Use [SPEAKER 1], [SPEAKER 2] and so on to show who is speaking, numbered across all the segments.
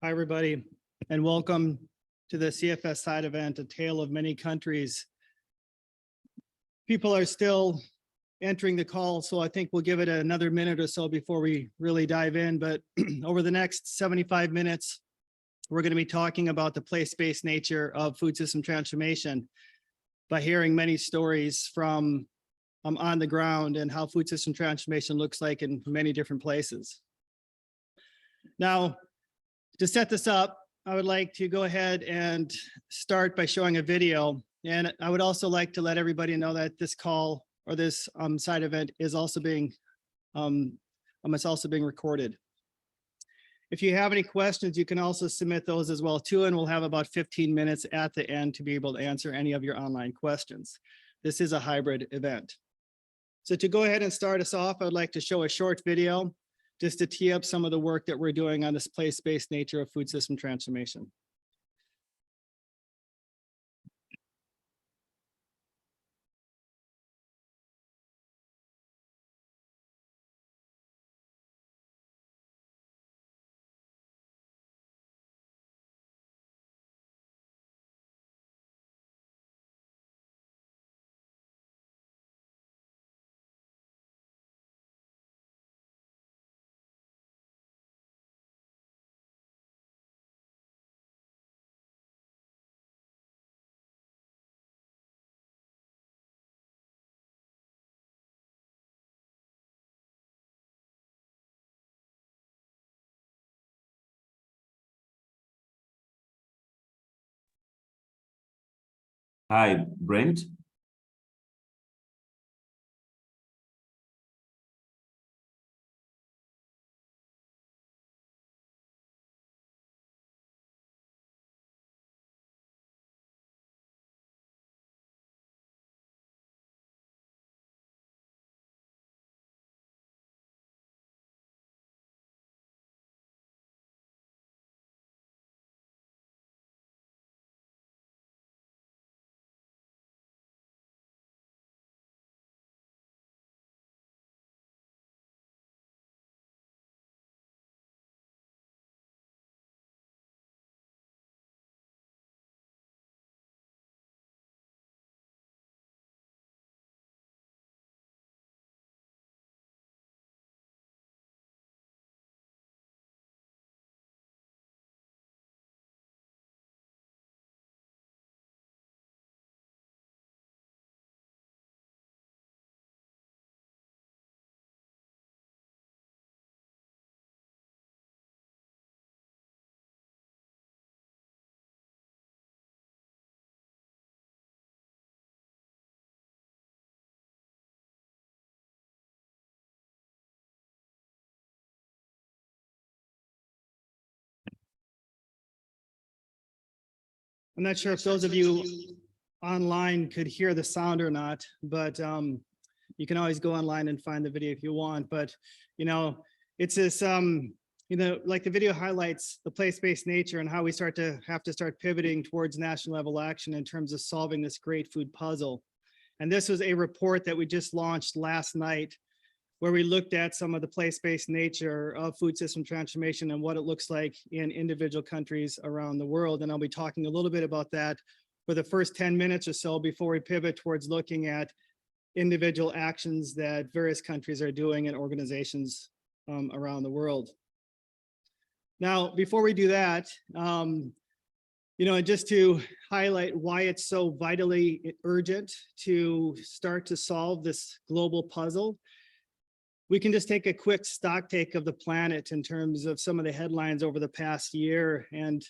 [SPEAKER 1] Hi, everybody, and welcome to the CFS side event, A Tale of Many Countries. People are still entering the call, so I think we'll give it another minute or so before we really dive in. But over the next 75 minutes, we're going to be talking about the place-based nature of food system transformation by hearing many stories from on the ground and how food system transformation looks like in many different places. Now, to set this up, I would like to go ahead and start by showing a video. And I would also like to let everybody know that this call or this side event is also being recorded. If you have any questions, you can also submit those as well too, and we'll have about 15 minutes at the end to be able to answer any of your online questions. This is a hybrid event. So to go ahead and start us off, I would like to show a short video just to tee up some of the work that we're doing on this place-based nature of food system transformation.
[SPEAKER 2] Hi, Brent.
[SPEAKER 1] I'm not sure if those of you online could hear the sound or not, but you can always go online and find the video if you want. But, you know, it's this, like the video highlights the place-based nature and how we start pivoting towards national level action in terms of solving this great food puzzle. And this was a report that we just launched last night, where we looked at some of the place-based nature of food system transformation and what it looks like in individual countries around the world. And I'll be talking a little bit about that for the first 10 minutes or so before we pivot towards looking at individual actions that various countries are doing and organizations around the world. Now, before we do that, just to highlight why it's so vitally urgent to start to solve this global puzzle, we can just take a quick stock take of the planet in terms of some of the headlines over the past year. And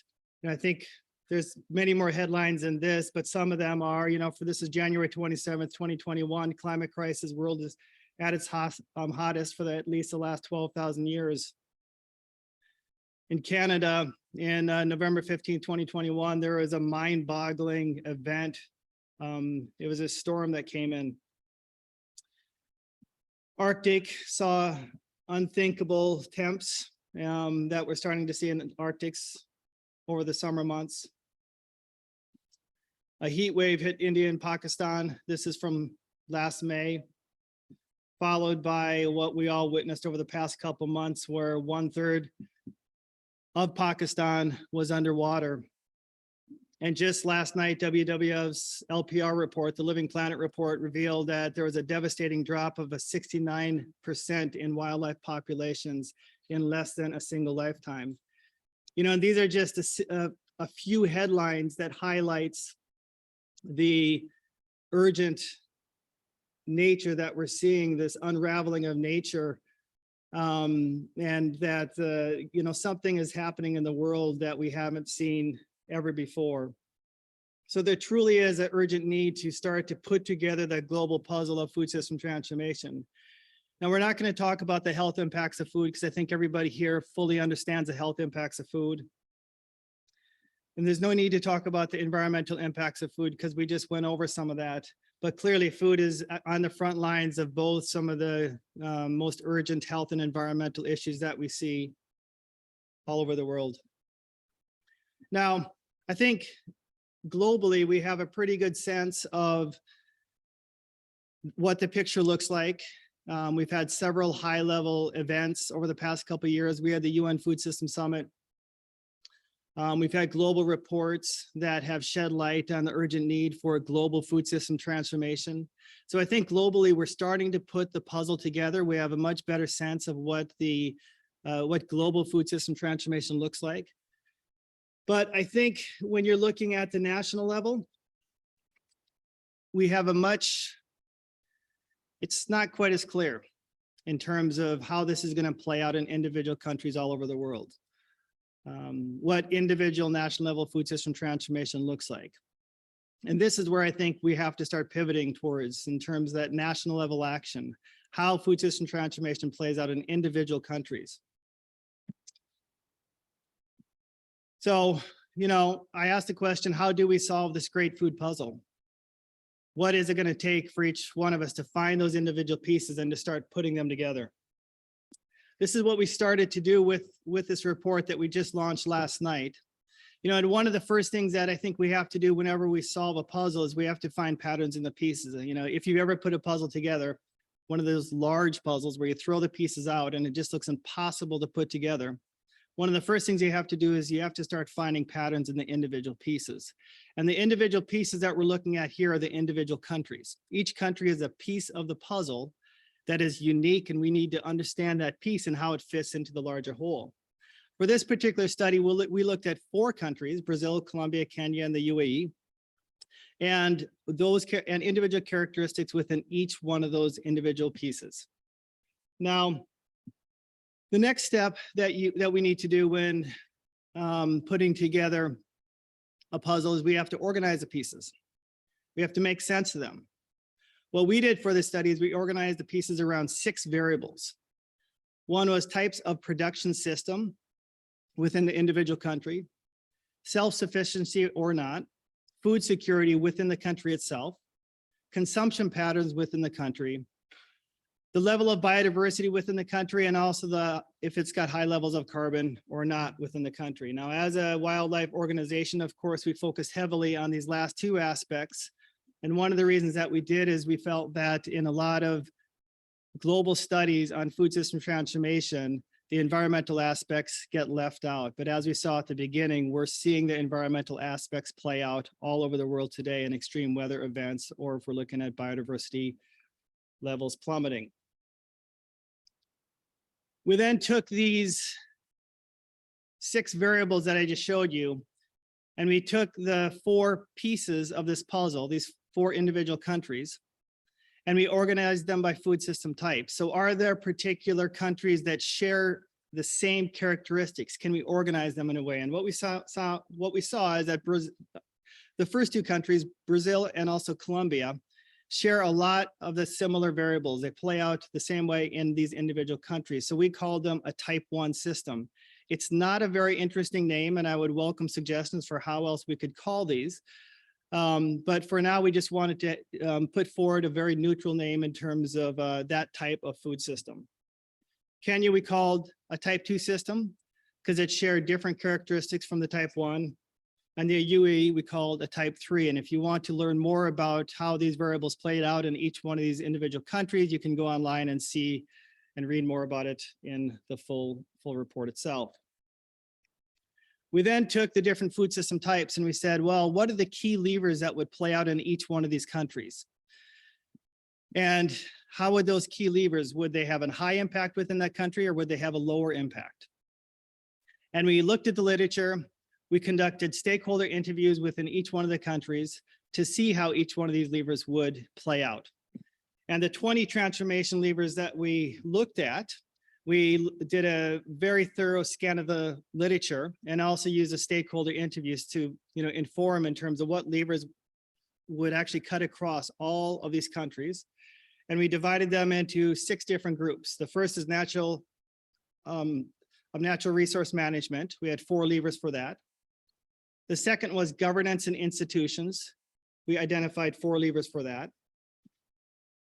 [SPEAKER 1] I think there's many more headlines than this, but some of them are, for this is January 27th, 2021, climate crisis, world is at its hottest for at least the last 12,000 years. In Canada, in November 15, 2021, there was a mind-boggling event. It was a storm that came in. Arctic saw unthinkable temps that we're starting to see in the Arctics over the summer months. A heat wave hit India and Pakistan. This is from last May, followed by what we all witnessed over the past couple months, where 1/3 of Pakistan was underwater. And just last night, WWF's LPR report, the Living Planet report, revealed that there was a devastating drop of 69% in wildlife populations in less than a single lifetime. You know, and these are just a few headlines that highlights the urgent nature that we're seeing, this unraveling of nature, and that you know, something is happening in the world that we haven't seen ever before. So there truly is an urgent need to start to put together the global puzzle of food system transformation. Now, we're not going to talk about the health impacts of food because I think everybody here fully understands the health impacts of food. And there's no need to talk about the environmental impacts of food because we just went over some of that. But clearly food is on the front lines of both some of the most urgent health and environmental issues that we see all over the world. Now, I think globally, we have a pretty good sense of what the picture looks like. We've had several high-level events over the past couple of years. We had the UN Food System Summit. We've had global reports that have shed light on the urgent need for a global food system transformation. So I think globally, we're starting to put the puzzle together. We have a much better sense of what global food system transformation looks like. But I think when you're looking at the national level, we have it's not quite as clear in terms of how this is going to play out in individual countries all over the world. What individual national level food system transformation looks like. And this is where I think we have to start pivoting towards in terms of that national level action, how food system transformation plays out in individual countries. So, you know, I asked the question, how do we solve this great food puzzle? What is it going to take for each one of us to find those individual pieces and to start putting them together? This is what we started to do with this report that we just launched last night. You know, and one of the first things that I think we have to do whenever we solve a puzzle is we have to find patterns in the pieces. You know, if you ever put a puzzle together, one of those large puzzles where you throw the pieces out and it just looks impossible to put together, one of the first things you have to do is you have to start finding patterns in the individual pieces. And the individual pieces that we're looking at here are the individual countries. Each country is a piece of the puzzle that is unique, and we need to understand that piece and how it fits into the larger whole. For this particular study, we looked at 4 countries: Brazil, Colombia, Kenya, and the UAE, and those and individual characteristics within each one of those individual pieces. Now, the next step that we need to do when putting together a puzzle is we have to organize the pieces. We have to make sense of them. What we did for this study is we organized the pieces around 6 variables. One was types of production system within the individual country, self-sufficiency or not, food security within the country itself, consumption patterns within the country, the level of biodiversity within the country, and also if it's got high levels of carbon or not within the country. Now, as a wildlife organization, of course, we focus heavily on these last 2 aspects. And one of the reasons that we did is we felt that in a lot of global studies on food system transformation, the environmental aspects get left out. But as we saw at the beginning, we're seeing the environmental aspects play out all over the world today in extreme weather events, or if we're looking at biodiversity levels plummeting. We then took these 6 variables that I just showed you, and we took the 4 pieces of this puzzle, these 4 individual countries, and we organized them by food system type. So are there particular countries that share the same characteristics? Can we organize them in a way? And what we saw is that the first 2 countries, Brazil and also Colombia, share a lot of the similar variables. They play out the same way in these individual countries. So we called them a type 1 system. It's not a very interesting name, and I would welcome suggestions for how else we could call these. But for now, we just wanted to put forward a very neutral name in terms of that type of food system. Kenya, we called a type 2 system because it shared different characteristics from the type 1. And the UAE, we called a type 3. And if you want to learn more about how these variables played out in each one of these individual countries, you can go online and see and read more about it in the full report itself. We then took the different food system types and we said, well, what are the key levers that would play out in each one of these countries? And how would those key levers, would they have a high impact within that country or would they have a lower impact? And we looked at the literature, we conducted stakeholder interviews within each one of the countries to see how each one of these levers would play out. And the 20 transformation levers that we looked at, we did a very thorough scan of the literature and also used the stakeholder interviews to, inform in terms of what levers would actually cut across all of these countries. And we divided them into 6 different groups. The first is natural resource management. We had 4 levers for that. The second was governance and institutions. We identified 4 levers for that.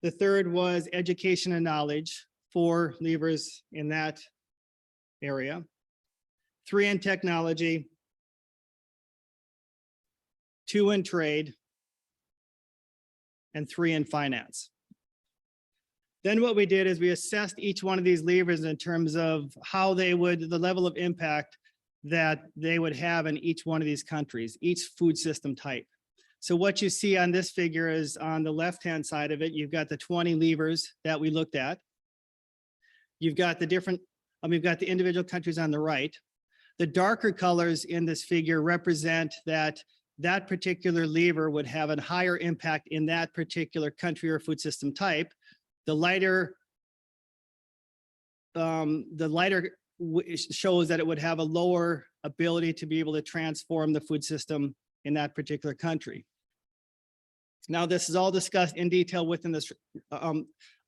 [SPEAKER 1] The third was education and knowledge, 4 levers in that area. 3 in technology, 2 in trade, and 3 in finance. Then what we did is we assessed each one of these levers in terms of how they would, the level of impact that they would have in each one of these countries, each food system type. So what you see on this figure is on the left-hand side of it, you've got the 20 levers that we looked at. You've got the different, we've got the individual countries on the right. The darker colors in this figure represent that particular lever would have a higher impact in that particular country or food system type. The lighter shows that it would have a lower ability to be able to transform the food system in that particular country. Now, this is all discussed in detail within this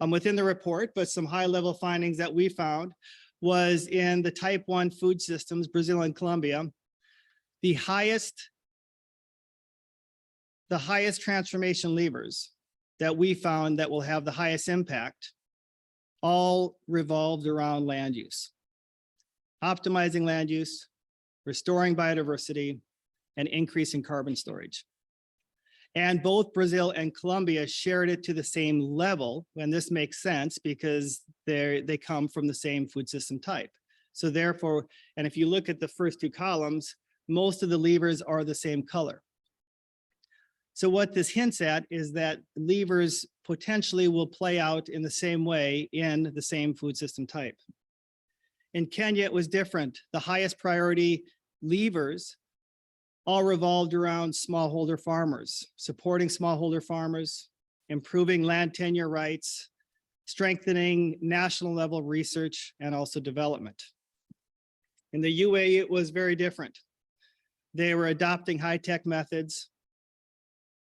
[SPEAKER 1] within the report, but some high-level findings that we found was in the type 1 food systems, Brazil and Colombia, the highest transformation levers that we found that will have the highest impact all revolved around land use, optimizing land use, restoring biodiversity, and increasing carbon storage. And both Brazil and Colombia shared it to the same level, and this makes sense because they come from the same food system type. So therefore, and if you look at the first 2 columns, most of the levers are the same color. So what this hints at is that levers potentially will play out in the same way in the same food system type. In Kenya, it was different. The highest priority levers all revolved around smallholder farmers, supporting smallholder farmers, improving land tenure rights, strengthening national level research, and also development. In the UAE, it was very different. They were adopting high-tech methods,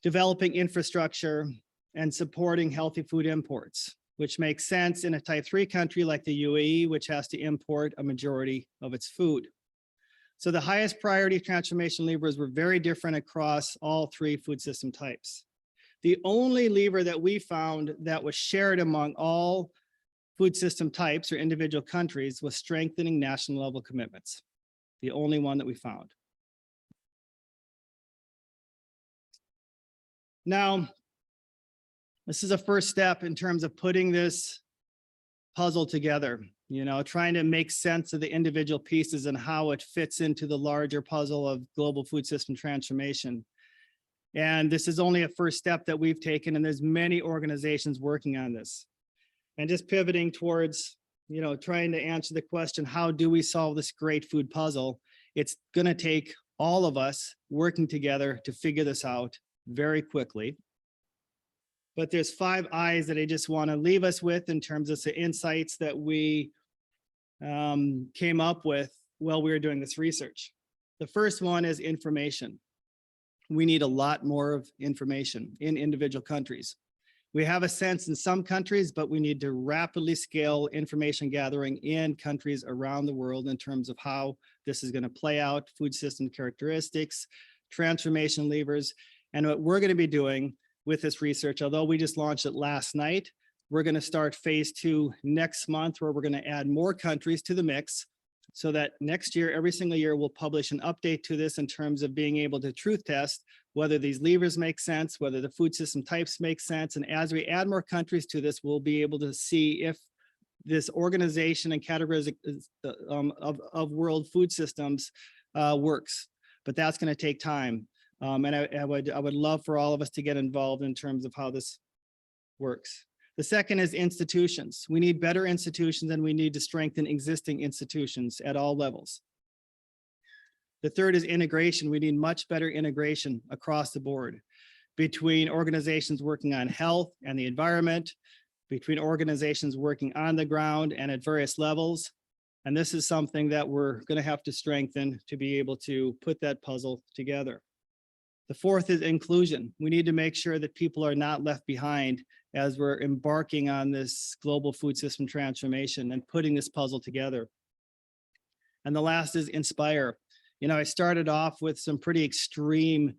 [SPEAKER 1] developing infrastructure, and supporting healthy food imports, which makes sense in a type 3 country like the UAE, which has to import a majority of its food. So the highest priority transformation levers were very different across all 3 food system types. The only lever that we found that was shared among all food system types or individual countries was strengthening national level commitments. The only one that we found. Now, this is a first step in terms of putting this puzzle together, trying to make sense of the individual pieces and how it fits into the larger puzzle of global food system transformation. And this is only a first step that we've taken, and there's many organizations working on this. And just pivoting towards, trying to answer the question, how do we solve this great food puzzle? It's going to take all of us working together to figure this out very quickly. But there's 5 I's that I just want to leave us with in terms of the insights that we came up with while we were doing this research. The first one is information. We need a lot more of information in individual countries. We have a sense in some countries, but we need to rapidly scale information gathering in countries around the world in terms of how this is going to play out, food system characteristics, transformation levers. And what we're going to be doing with this research, although we just launched it last night, we're going to start phase 2 next month, where we're going to add more countries to the mix so that next year, every single year, we'll publish an update to this in terms of being able to truth test whether these levers make sense, whether the food system types make sense. And as we add more countries to this, we'll be able to see if this organization and categories of world food systems works, but that's going to take time. And I would love for all of us to get involved in terms of how this works. The second is institutions. We need better institutions, and we need to strengthen existing institutions at all levels. The third is integration. We need much better integration across the board between organizations working on health and the environment, between organizations working on the ground and at various levels. And this is something that we're going to have to strengthen to be able to put that puzzle together. The fourth is inclusion. We need to make sure that people are not left behind as we're embarking on this global food system transformation and putting this puzzle together. And the last is inspire. You know, I started off with some pretty extreme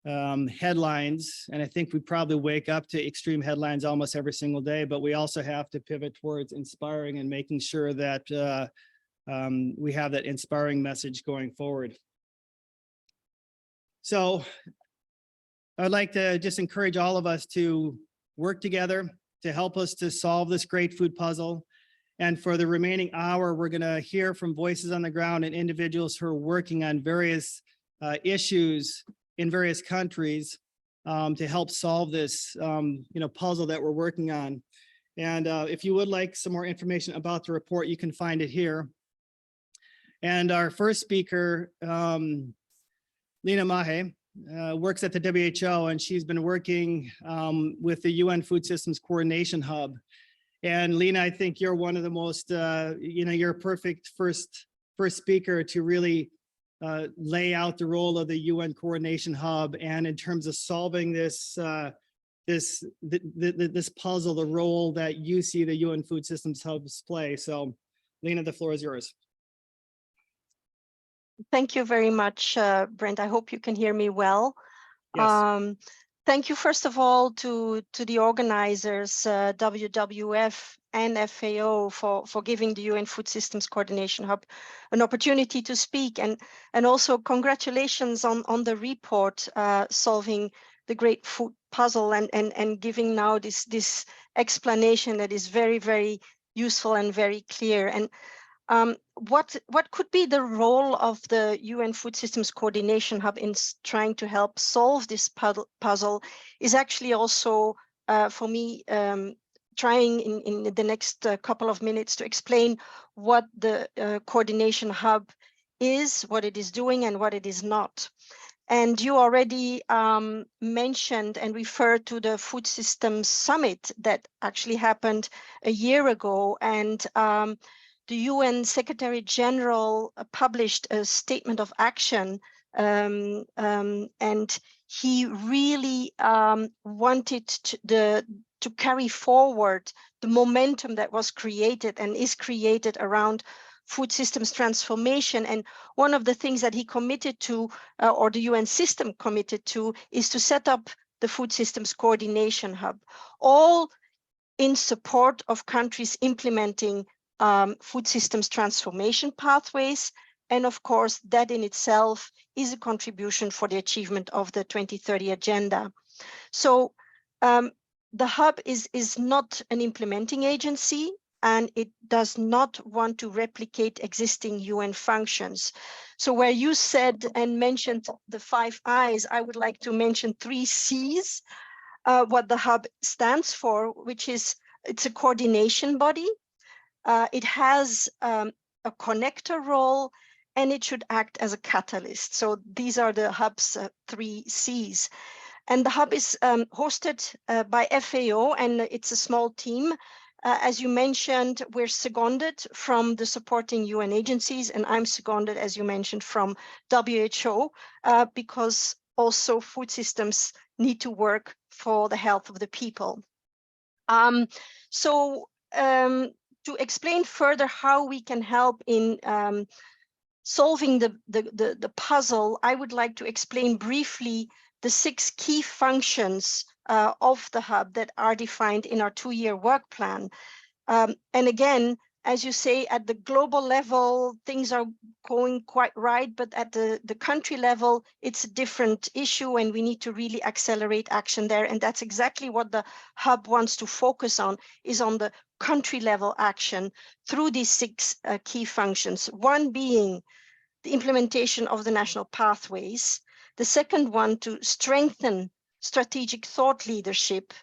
[SPEAKER 1] headlines, and I think we probably wake up to extreme headlines almost every single day, but we also have to pivot towards inspiring and making sure that we have that inspiring message going forward. So I'd like to just encourage all of us to work together to help us to solve this great food puzzle. And for the remaining hour, we're going to hear from voices on the ground and individuals who are working on various issues in various countries to help solve this puzzle that we're working on. And if you would like some more information about the report, you can find it here. And our first speaker, Lina Mahe, works at the WHO, and she's been working with the UN Food Systems Coordination Hub. And Lina, I think you're one of the most, you're a perfect first speaker to really lay out the role of the UN Coordination Hub, and in terms of solving this this puzzle, the role that you see the UN Food Systems Hubs play. So, Lina, the floor is yours.
[SPEAKER 2] Thank you very much, Brent. I hope you can hear me well.
[SPEAKER 1] Yes.
[SPEAKER 2] Thank you, first of all, to the organizers, WWF and FAO, for giving the UN Food Systems Coordination Hub an opportunity to speak, and also congratulations on the report, solving the great food puzzle, and giving now this explanation that is very, very useful and very clear. And what could be the role of the UN Food Systems Coordination Hub in trying to help solve this puzzle is actually also, for me, trying in the next couple of minutes to explain what the Coordination Hub is, what it is doing, and what it is not. And you already mentioned and referred to the Food Systems Summit that actually happened a year ago, and the UN Secretary General published a statement of action, and he really wanted to carry forward the momentum that was created and is created around food systems transformation. And one of the things that he committed to, or the UN system committed to, is to set up the Food Systems Coordination Hub, all in support of countries implementing food systems transformation pathways. And of course, that in itself is a contribution for the achievement of the 2030 agenda. So the hub is not an implementing agency, and it does not want to replicate existing UN functions. So where you said and mentioned the 5 I's, I would like to mention 3 C's, what the hub stands for, which is it's a coordination body. It has a connector role, and it should act as a catalyst. So these are the hub's 3 C's. And the hub is hosted by FAO, and it's a small team. As you mentioned, we're seconded from the supporting UN agencies, and I'm seconded, as you mentioned, from WHO, because also food systems need to work for the health of the people. To explain further how we can help in solving the puzzle, I would like to explain briefly the 6 key functions of the hub that are defined in our 2-year work plan. And again, as you say, at the global level, things are going quite right, but at the country level, it's a different issue, and we need to really accelerate action there. And that's exactly what the hub wants to focus on, is on the country level action through these 6 key functions. One being the implementation of the national pathways. The second one, to strengthen strategic thought leadership.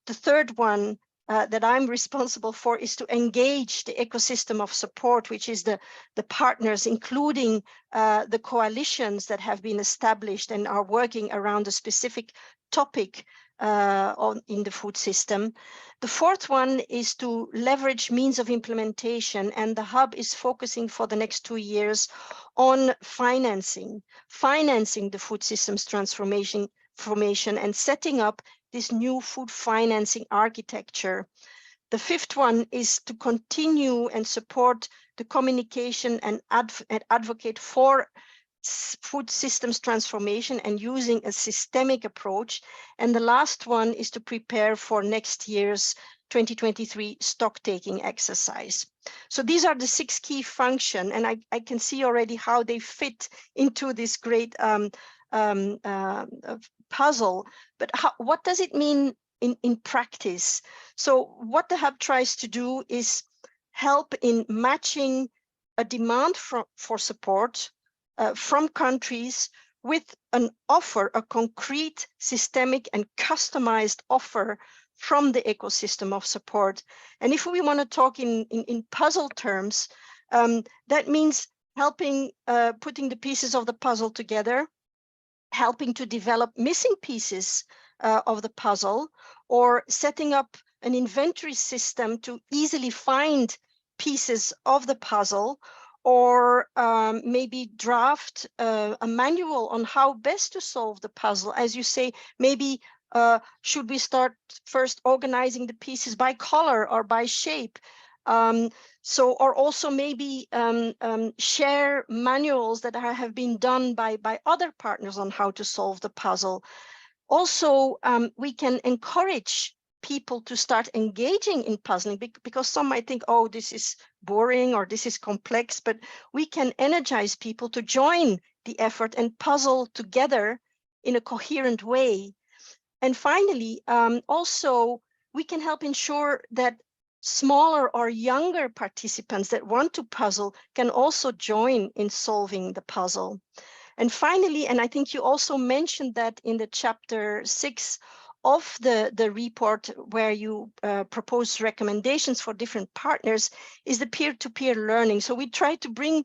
[SPEAKER 2] The third one that I'm responsible for is to engage the ecosystem of support, which is the partners, including the coalitions that have been established and are working around a specific topic in the food system. The fourth one is to leverage means of implementation, and the hub is focusing for the next 2 years on financing the food systems transformation and setting up this new food financing architecture. The fifth one is to continue and support the communication and advocate for food systems transformation and using a systemic approach. And the last one is to prepare for next year's 2023 stock taking exercise. So these are the 6 key functions, and I can see already how they fit into this great puzzle. But what does it mean in practice? So what the hub tries to do is help in matching a demand for support from countries with an offer, a concrete, systemic and customized offer from the ecosystem of support. And if we want to talk in puzzle terms, that means helping putting the pieces of the puzzle together, helping to develop missing pieces of the puzzle, or setting up an inventory system to easily find pieces of the puzzle, or maybe draft a manual on how best to solve the puzzle. As you say, maybe should we start first organizing the pieces by color or by shape? Or also maybe share manuals that have been done by other partners on how to solve the puzzle. Also, we can encourage people to start engaging in puzzling, because some might think, oh, this is boring or this is complex, but we can energize people to join the effort and puzzle together in a coherent way. And finally, also, we can help ensure that smaller or younger participants that want to puzzle can also join in solving the puzzle. And finally, and I think you also mentioned that in the chapter 6 of the report, where you propose recommendations for different partners, is the peer-to-peer learning. So we try to bring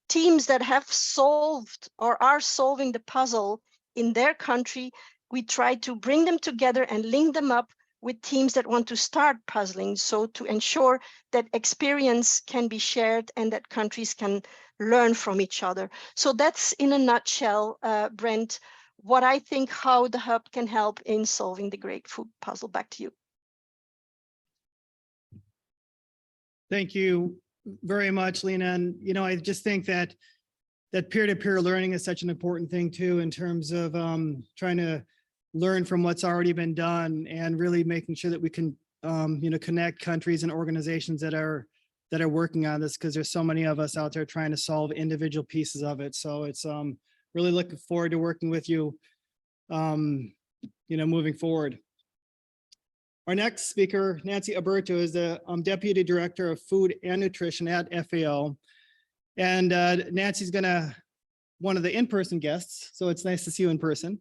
[SPEAKER 2] teams that have solved or are solving the puzzle in their country. We try to bring them together and link them up with teams that want to start puzzling, so to ensure that experience can be shared and that countries can learn from each other. So that's in a nutshell, Brent, what I think how the hub can help in solving the great food puzzle. Back to you.
[SPEAKER 1] Thank you very much, Lena. And, I just think that peer-to-peer learning is such an important thing too, in terms of trying to learn from what's already been done and really making sure that we can, connect countries and organizations that are working on this, because there's so many of us out there trying to solve individual pieces of it. So it's really looking forward to working with you, moving forward. Our next speaker, Nancy Alberto, is the Deputy Director of Food and Nutrition at FAO. And Nancy's one of the in-person guests, so it's nice to see you in person.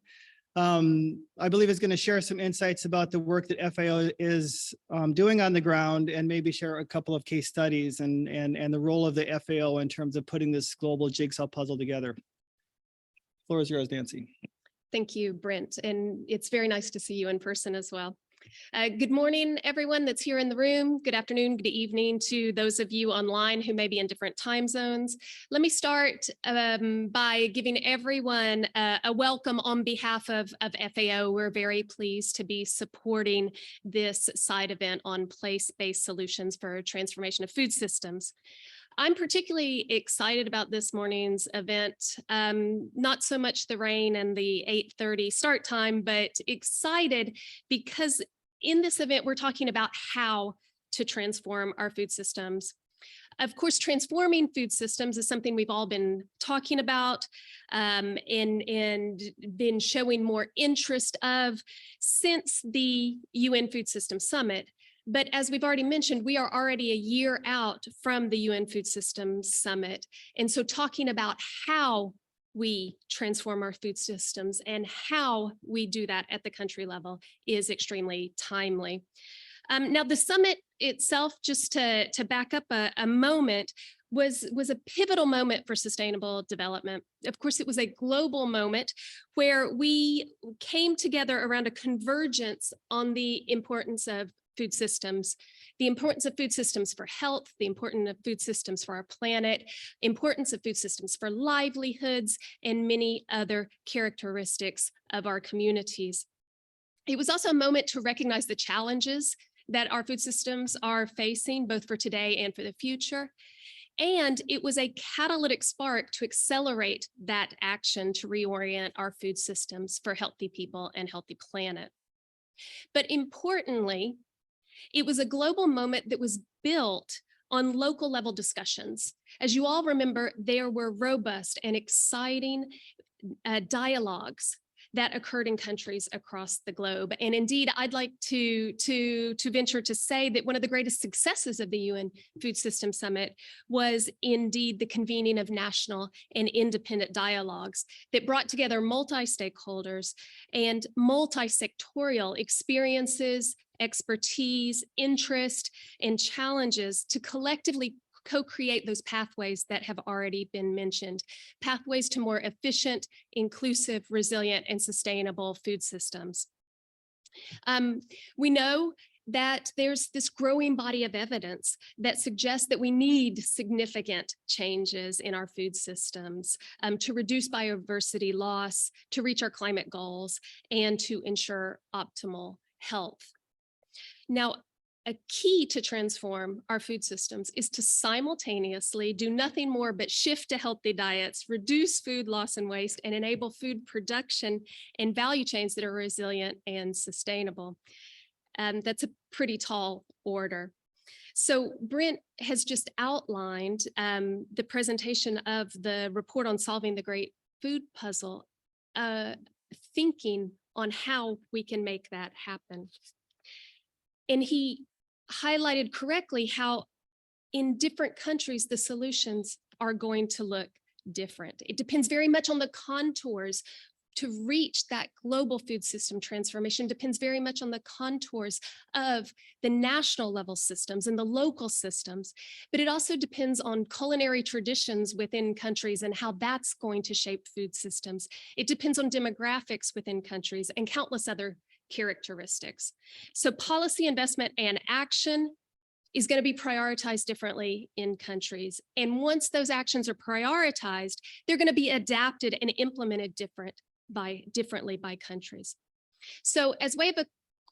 [SPEAKER 1] I believe is going to share some insights about the work that FAO is doing on the ground, and maybe share a couple of case studies and the role of the FAO in terms of putting this global jigsaw puzzle together. The floor is yours, Nancy.
[SPEAKER 3] Thank you, Brent, and it's very nice to see you in person as well. Good morning, everyone that's here in the room. Good afternoon, good evening to those of you online who may be in different time zones. Let me start by giving everyone a welcome on behalf of FAO. We're very pleased to be supporting this side event on place-based solutions for transformation of food systems. I'm particularly excited about this morning's event, not so much the rain and the 8:30 start time, but excited because in this event, we're talking about how to transform our food systems. Of course, transforming food systems is something we've all been talking about and been showing more interest of since the UN Food Systems Summit. But as we've already mentioned, we are already a year out from the UN Food Systems Summit. And so talking about how we transform our food systems and how we do that at the country level is extremely timely. Now, the summit itself, just to back up a moment, was a pivotal moment for sustainable development. Of course, it was a global moment where we came together around a convergence on the importance of food systems, the importance of food systems for health, the importance of food systems for our planet, importance of food systems for livelihoods, and many other characteristics of our communities. It was also a moment to recognize the challenges that our food systems are facing, both for today and for the future. And it was a catalytic spark to accelerate that action to reorient our food systems for healthy people and healthy planet. But importantly, it was a global moment that was built on local level discussions. As you all remember, there were robust and exciting dialogues that occurred in countries across the globe. And indeed, I'd like to venture to say that one of the greatest successes of the UN Food Systems Summit was indeed the convening of national and independent dialogues that brought together multi-stakeholders and multi-sectorial experiences, expertise, interest, and challenges to collectively co-create those pathways that have already been mentioned, pathways to more efficient, inclusive, resilient, and sustainable food systems. We know that there's this growing body of evidence that suggests that we need significant changes in our food systems to reduce biodiversity loss, to reach our climate goals, and to ensure optimal health. Now, a key to transform our food systems is to simultaneously do nothing more but shift to healthy diets, reduce food loss and waste, and enable food production and value chains that are resilient and sustainable. That's a pretty tall order. So Brent has just outlined the presentation of the report on solving the great food puzzle, thinking on how we can make that happen. And he highlighted correctly how in different countries, the solutions are going to look different. It depends very much on the contours to reach that global food system transformation, depends very much on the contours of the national level systems and the local systems, but it also depends on culinary traditions within countries and how that's going to shape food systems. It depends on demographics within countries and countless other characteristics. So policy investment and action is going to be prioritized differently in countries. And once those actions are prioritized, they're going to be adapted and implemented differently by countries. So as way of a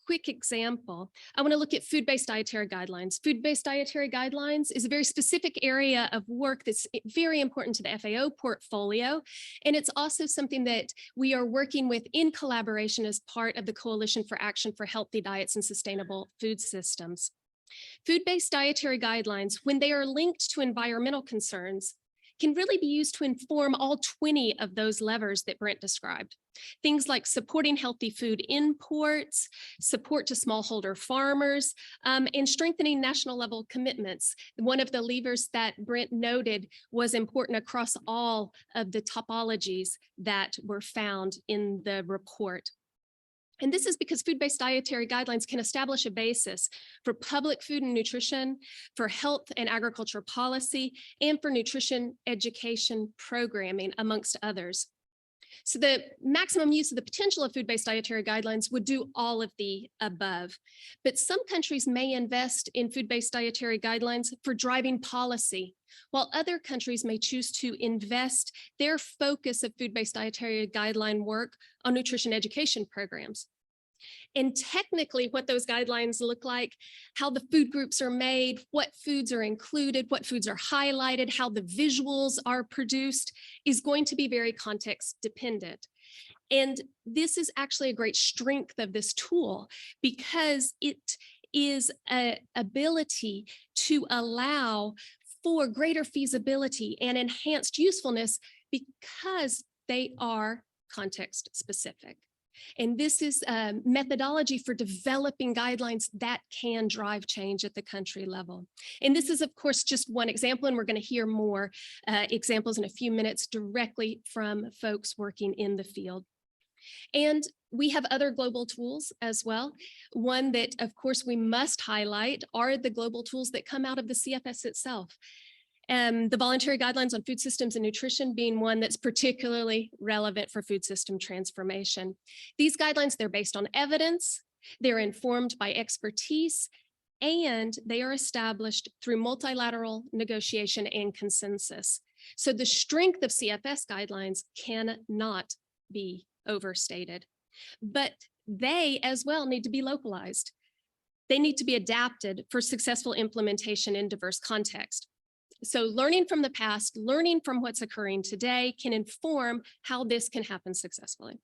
[SPEAKER 3] quick example, I want to look at food-based dietary guidelines. Food-based dietary guidelines is a very specific area of work that's very important to the FAO portfolio. And it's also something that we are working with in collaboration as part of the Coalition for Action for Healthy Diets and Sustainable Food Systems. Food-based dietary guidelines, when they are linked to environmental concerns, can really be used to inform all 20 of those levers that Brent described. Things like supporting healthy food imports, support to smallholder farmers, and strengthening national level commitments. One of the levers that Brent noted was important across all of the topologies that were found in the report. And this is because food-based dietary guidelines can establish a basis for public food and nutrition, for health and agriculture policy, and for nutrition education programming, amongst others. So the maximum use of the potential of food-based dietary guidelines would do all of the above. But some countries may invest in food-based dietary guidelines for driving policy, while other countries may choose to invest their focus of food-based dietary guideline work on nutrition education programs. And technically what those guidelines look like, how the food groups are made, what foods are included, what foods are highlighted, how the visuals are produced is going to be very context dependent. And this is actually a great strength of this tool because it is an ability to allow for greater feasibility and enhanced usefulness because they are context specific. And this is a methodology for developing guidelines that can drive change at the country level. And this is, of course, just one example, and we're going to hear more examples in a few minutes directly from folks working in the field. And we have other global tools as well. One that, of course, we must highlight are the global tools that come out of the CFS itself. The voluntary guidelines on food systems and nutrition being one that's particularly relevant for food system transformation. These guidelines, they're based on evidence, they're informed by expertise, and they are established through multilateral negotiation and consensus. So the strength of CFS guidelines cannot be overstated, but they as well need to be localized. They need to be adapted for successful implementation in diverse contexts. So learning from the past, learning from what's occurring today can inform how this can happen successfully.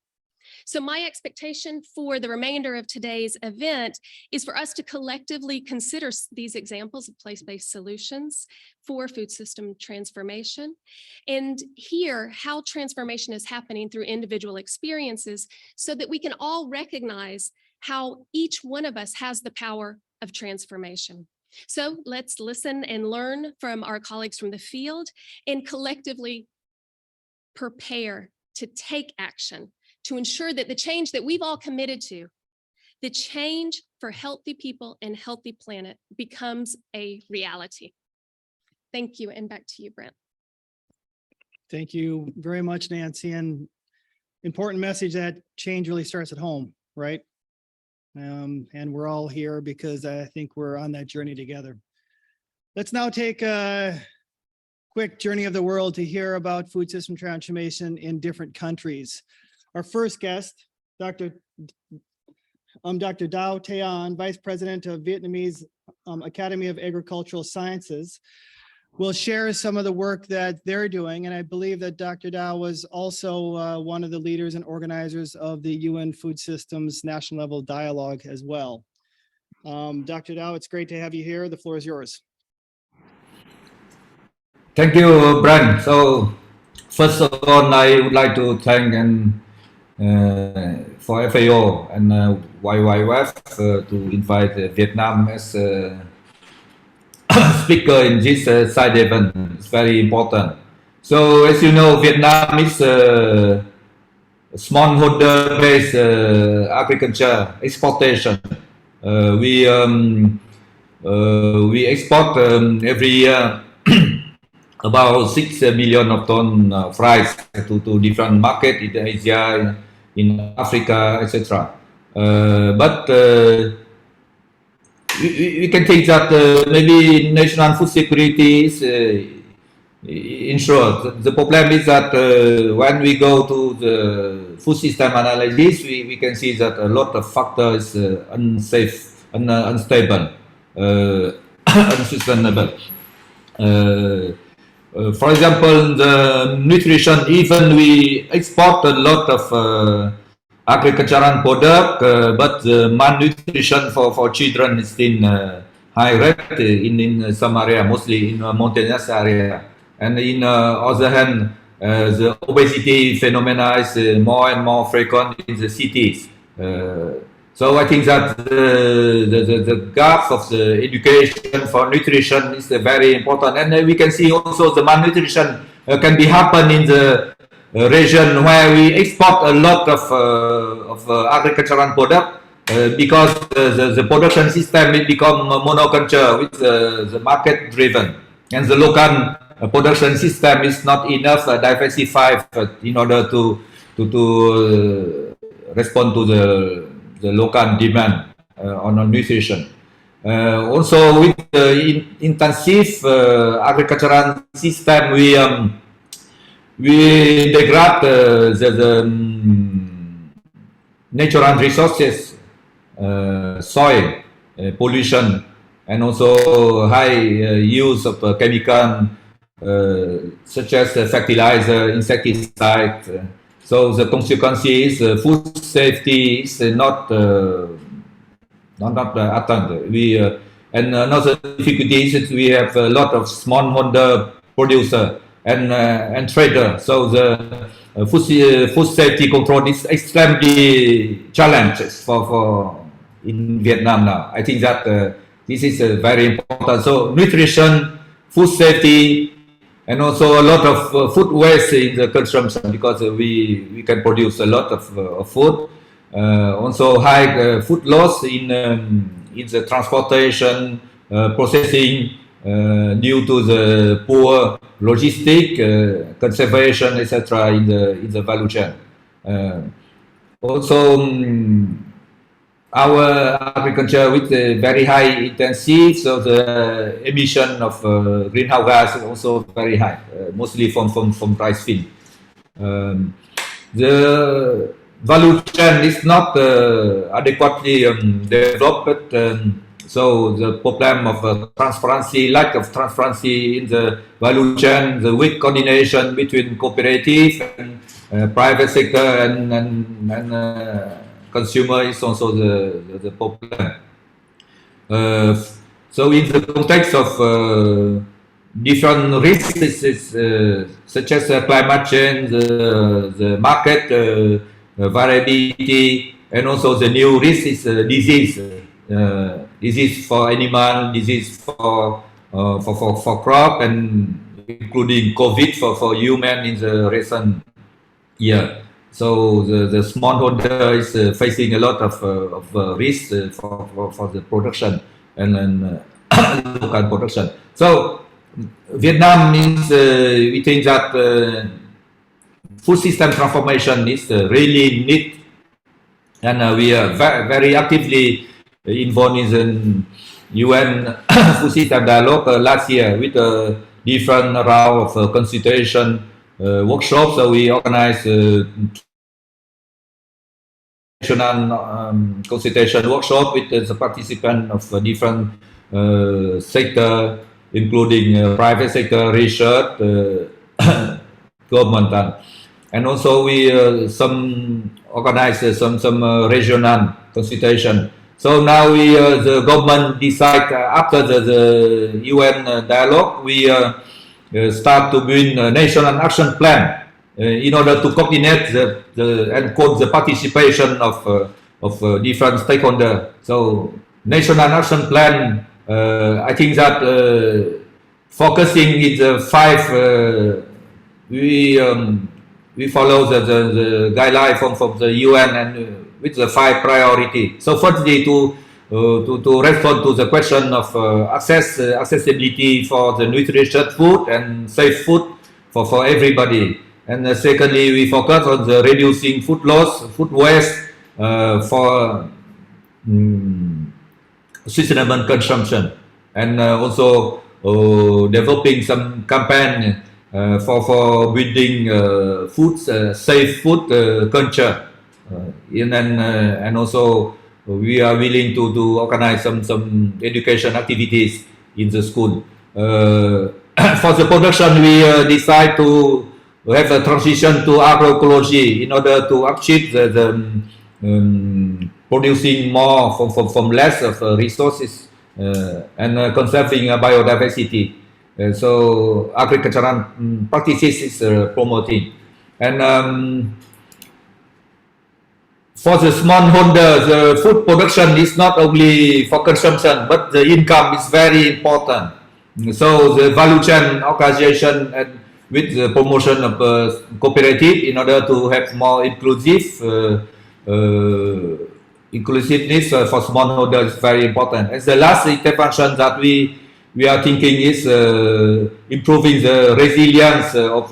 [SPEAKER 3] So my expectation for the remainder of today's event is for us to collectively consider these examples of place-based solutions for food system transformation and hear how transformation is happening through individual experiences so that we can all recognize how each one of us has the power of transformation. So let's listen and learn from our colleagues from the field and collectively prepare to take action to ensure that the change that we've all committed to, the change for healthy people and healthy planet, becomes a reality. Thank you, and back to you, Brent.
[SPEAKER 1] Thank you very much, Nancy. And important message that change really starts at home, right? And we're all here because I think we're on that journey together. Let's now take a quick journey of the world to hear about food system transformation in different countries. Our first guest, Dr. Dao Tean, Vice President of Vietnamese Academy of Agricultural Sciences, will share some of the work that they're doing. And I believe that Dr. Dao was also one of the leaders and organizers of the UN Food Systems National Level Dialogue as well. Dr. Dao, it's great to have you here. The floor is yours.
[SPEAKER 4] Thank you, Brent. So first of all, I would like to thank for FAO and YYF to invite Vietnam as speaker in this side event. It's very important. So as you know, Vietnam is a smallholder-based agriculture exportation. We export every year about 6 million of ton of rice to different markets in Asia, in Africa, etc. But we can think that maybe national food security is ensured. The problem is that when we go to the food system analysis, we can see that a lot of factors unsafe, unstable, unsustainable. For example, the nutrition, even we export a lot of agricultural product, but malnutrition for children is in high rate in some area, mostly in mountainous area. And in other hand, the obesity phenomena is more and more frequent in the cities. So I think that the gap of the education for nutrition is very important. And we can see also the malnutrition can be happen in the region where we export a lot of agricultural product because the production system will become monoculture with the market driven, and the local production system is not enough diversified in order to respond to the local demand on nutrition. Also with the intensive agricultural system, we degrade the natural resources, soil pollution, and also high use of chemical such as fertilizer, insecticide. So the consequence is food safety is not attained. And another difficulty is that we have a lot of smallholder producer and trader. So food safety control is extremely challenges for in Vietnam now. I think that this is very important. So nutrition, food safety, and also a lot of food waste in the consumption, because we can produce a lot of food. Also high food loss in the transportation, processing, due to the poor logistic, conservation, etc. in the value chain. Also, our agriculture with very high intensity, so the emission of greenhouse gas is also very high, mostly from rice field. The value chain is not adequately developed, so the problem of transparency, lack of transparency in the value chain, the weak coordination between cooperative and private sector and consumer is also the problem. So in the context of different risks, such as climate change, the market variability, and also the new risk is disease. Disease for animal, disease for crop, and including COVID for human in the recent year. So the smallholder is facing a lot of risks for the production and local production. So Vietnam means we think that food system transformation is really needed, and we are very actively involved in the UN food system dialogue last year with a different round of consultation workshops. So we organized national consultation workshop with the participants of different sector, including private sector, research, government, and also we organize some regional consultation. So now the government decide after the UN dialogue, we start to build a national action plan in order to coordinate and quote the participation of different stakeholders. So national action plan, I think that focusing in the five, we follow the guideline from the UN and with the 5 priority. So firstly, to respond to the question of accessibility for the nutritious food and safe food for everybody. And secondly, we focus on the reducing food loss, food waste for sustainable consumption, and also developing some campaign for building safe food culture. And also we are willing to organize some education activities in the school. For the production, we decide to have a transition to agroecology in order to achieve the producing more from less of resources and conserving biodiversity. So agricultural practices is promoting. And for the smallholder, the food production is not only for consumption, but the income is very important. So the value chain organization and with the promotion of cooperative in order to have more inclusiveness for smallholders is very important. And the last intervention that we are thinking is improving the resilience of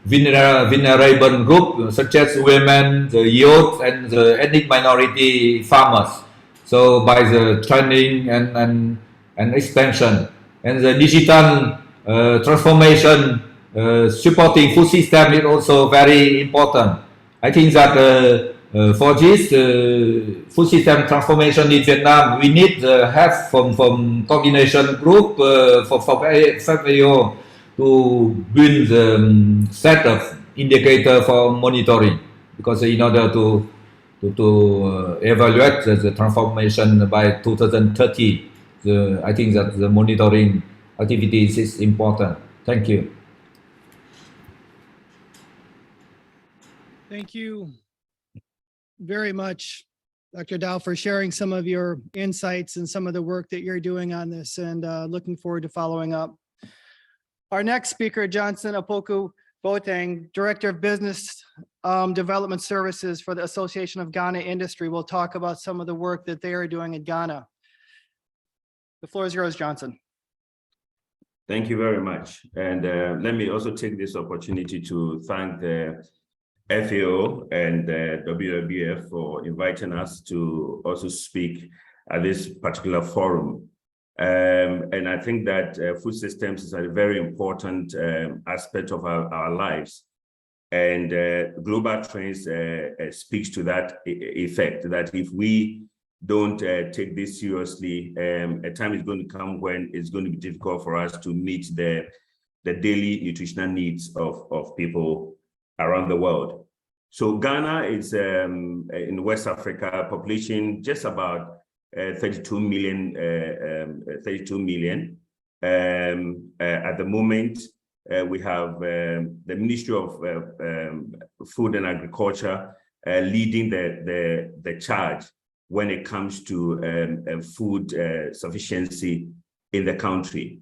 [SPEAKER 4] vulnerable groups such as women, the youth, and the ethnic minority farmers. So by the training and expansion, and the digital transformation, supporting food system is also very important. I think that for this food system transformation in Vietnam, we need help from coordination group for FAO to build the set of indicator for monitoring, because in order to evaluate the transformation by 2030, I think that the monitoring activities is important. Thank you.
[SPEAKER 1] Thank you very much, Dr. Dow, for sharing some of your insights and some of the work that you're doing on this, and looking forward to following up. Our next speaker, Johnson Apoku Boateng, Director of Business Development Services for the Association of Ghana Industry, will talk about some of the work that they are doing in Ghana. The floor is yours, Johnson.
[SPEAKER 5] Thank you very much. And let me also take this opportunity to thank the FAO and the WWF for inviting us to also speak at this particular forum. And I think that food systems is a very important aspect of our lives. And global trends speaks to that effect, that if we don't take this seriously, a time is going to come when it's going to be difficult for us to meet the daily nutritional needs of people around the world. So Ghana is in West Africa, population just about 32 million. At the moment, we have the Ministry of Food and Agriculture leading the charge when it comes to food sufficiency in the country.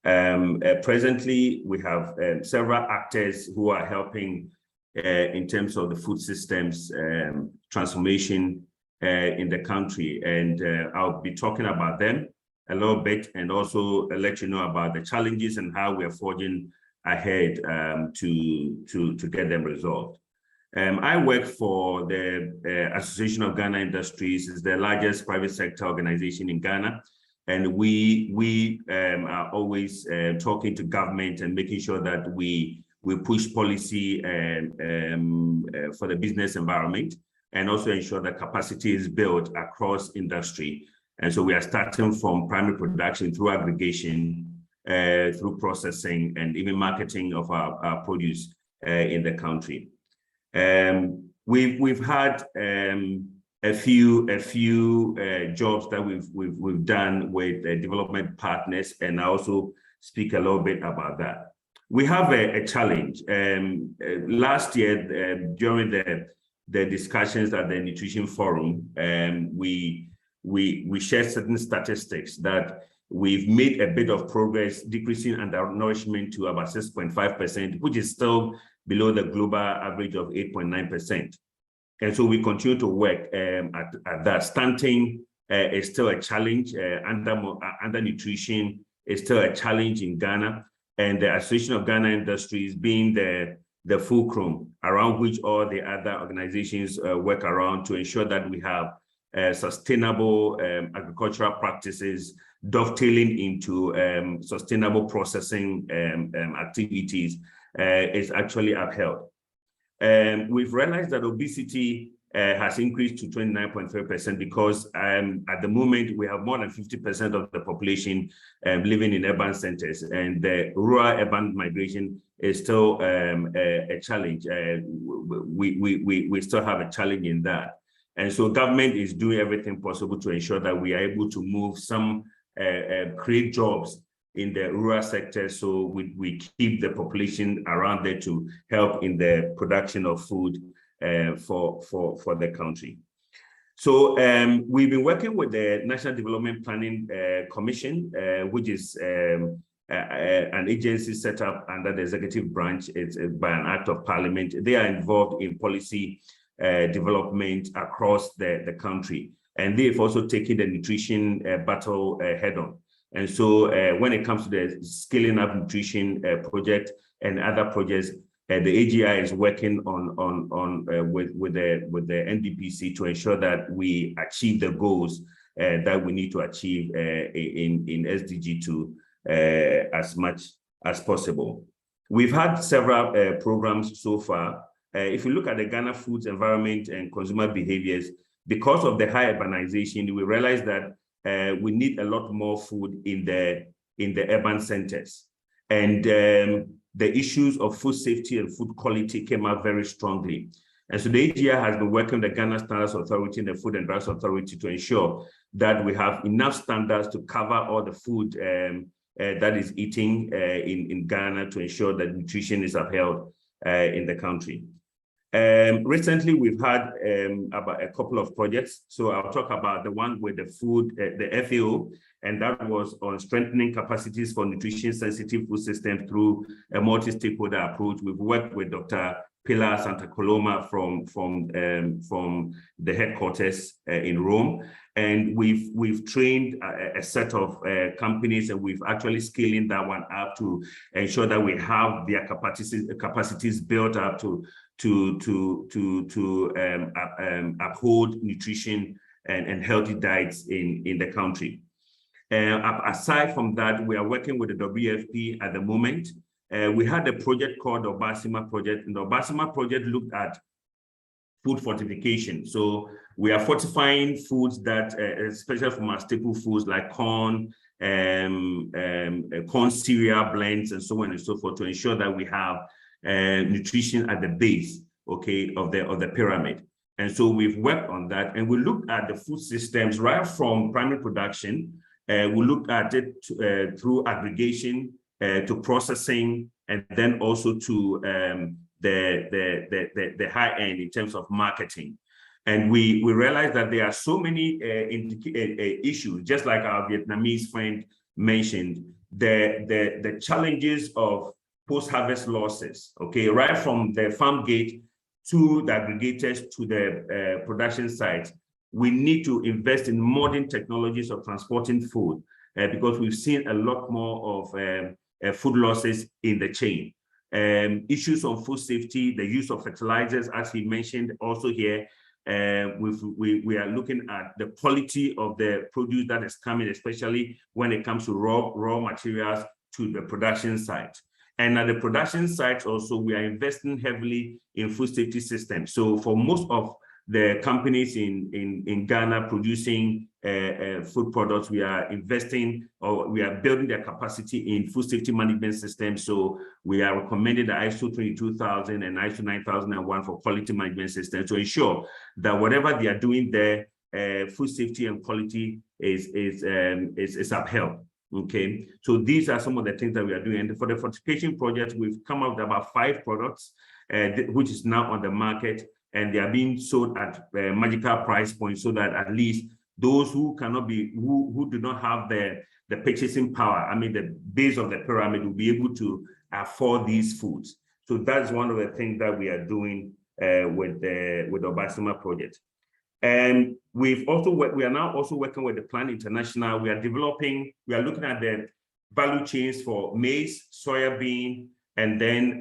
[SPEAKER 5] Presently, we have several actors who are helping in terms of the food systems transformation in the country. And I'll be talking about them a little bit, and also let you know about the challenges and how we're forging ahead to get them resolved. I work for the Association of Ghana Industries. It's the largest private sector organization in Ghana. And we are always talking to government and making sure that we push policy for the business environment, and also ensure that capacity is built across industry. And so we are starting from primary production through aggregation, through processing, and even marketing of our produce in the country. We've had a few jobs that we've done with development partners, and I also speak a little bit about that. We have a challenge. Last year, during the discussions at the Nutrition Forum, we shared certain statistics that we've made a bit of progress, decreasing undernourishment to about 6.5%, which is still below the global average of 8.9%. And so we continue to work at that. Stunting is still a challenge. Undernutrition is still a challenge in Ghana. And the Association of Ghana Industries being the fulcrum around which all the other organizations work around to ensure that we have sustainable agricultural practices dovetailing into sustainable processing activities is actually upheld. We've realized that obesity has increased to 29.3% because at the moment we have more than 50% of the population living in urban centers, and the rural-urban migration is still a challenge. We still have a challenge in that. And so government is doing everything possible to ensure that we are able to move some, create jobs in the rural sector, so we keep the population around there to help in the production of food for the country. So we've been working with the National Development Planning Commission, which is an agency set up under the executive branch. It's by an act of parliament. They are involved in policy development across the country, and they've also taken the nutrition battle head on. And so when it comes to the scaling up nutrition project and other projects, the AGI is working with the NDPC to ensure that we achieve the goals that we need to achieve in SDG 2 as much as possible. We've had several programs so far. If you look at the Ghana foods environment and consumer behaviors, because of the high urbanization, we realize that we need a lot more food in the urban centers. And the issues of food safety and food quality came up very strongly. And so the AGI has been working with the Ghana Standards Authority and the Food and Drugs Authority to ensure that we have enough standards to cover all the food that is eating in Ghana, to ensure that nutrition is upheld in the country. Recently, we've had about a couple of projects. So I'll talk about the one with the food, the FAO, and that was on strengthening capacities for nutrition-sensitive food systems through a multi-stakeholder approach. We've worked with Dr. Pilar Santa Coloma from the headquarters in Rome, and we've trained a set of companies, and we've actually scaling that one up to ensure that we have their capacities built up to uphold nutrition and healthy diets in the country. Aside from that, we are working with the WFP at the moment. We had a project called the Obasima Project, and the Obasima Project looked at food fortification. So we are fortifying foods that, especially from our staple foods like corn, corn cereal blends, and so on and so forth, to ensure that we have nutrition at the base, okay, of the pyramid. And so we've worked on that, and we looked at the food systems right from primary production. We looked at it through aggregation to processing, and then also to the high end in terms of marketing. And we realized that there are so many issues, just like our Vietnamese friend mentioned, the challenges of post-harvest losses, okay, right from the farm gate to the aggregators to the production sites. We need to invest in modern technologies of transporting food because we've seen a lot more of food losses in the chain. Issues on food safety, the use of fertilizers, as he mentioned also here. We are looking at the quality of the produce that is coming, especially when it comes to raw materials to the production site. And at the production sites also, we are investing heavily in food safety systems. So for most of the companies in Ghana producing food products, we are investing, or we are building their capacity in food safety management systems. So we are recommending the ISO 22000 and ISO 9001 for quality management systems to ensure that whatever they are doing there, food safety and quality is upheld. Okay, so these are some of the things that we are doing. And for the fortification project, we've come up with about 5 products, which is now on the market, and they are being sold at magical price points, so that at least those who cannot be, who do not have the purchasing power, I mean the base of the pyramid, will be able to afford these foods. So that's one of the things that we are doing with the Obasima project. And we are now also working with the Plan International. We are looking at the value chains for maize, soybean, and then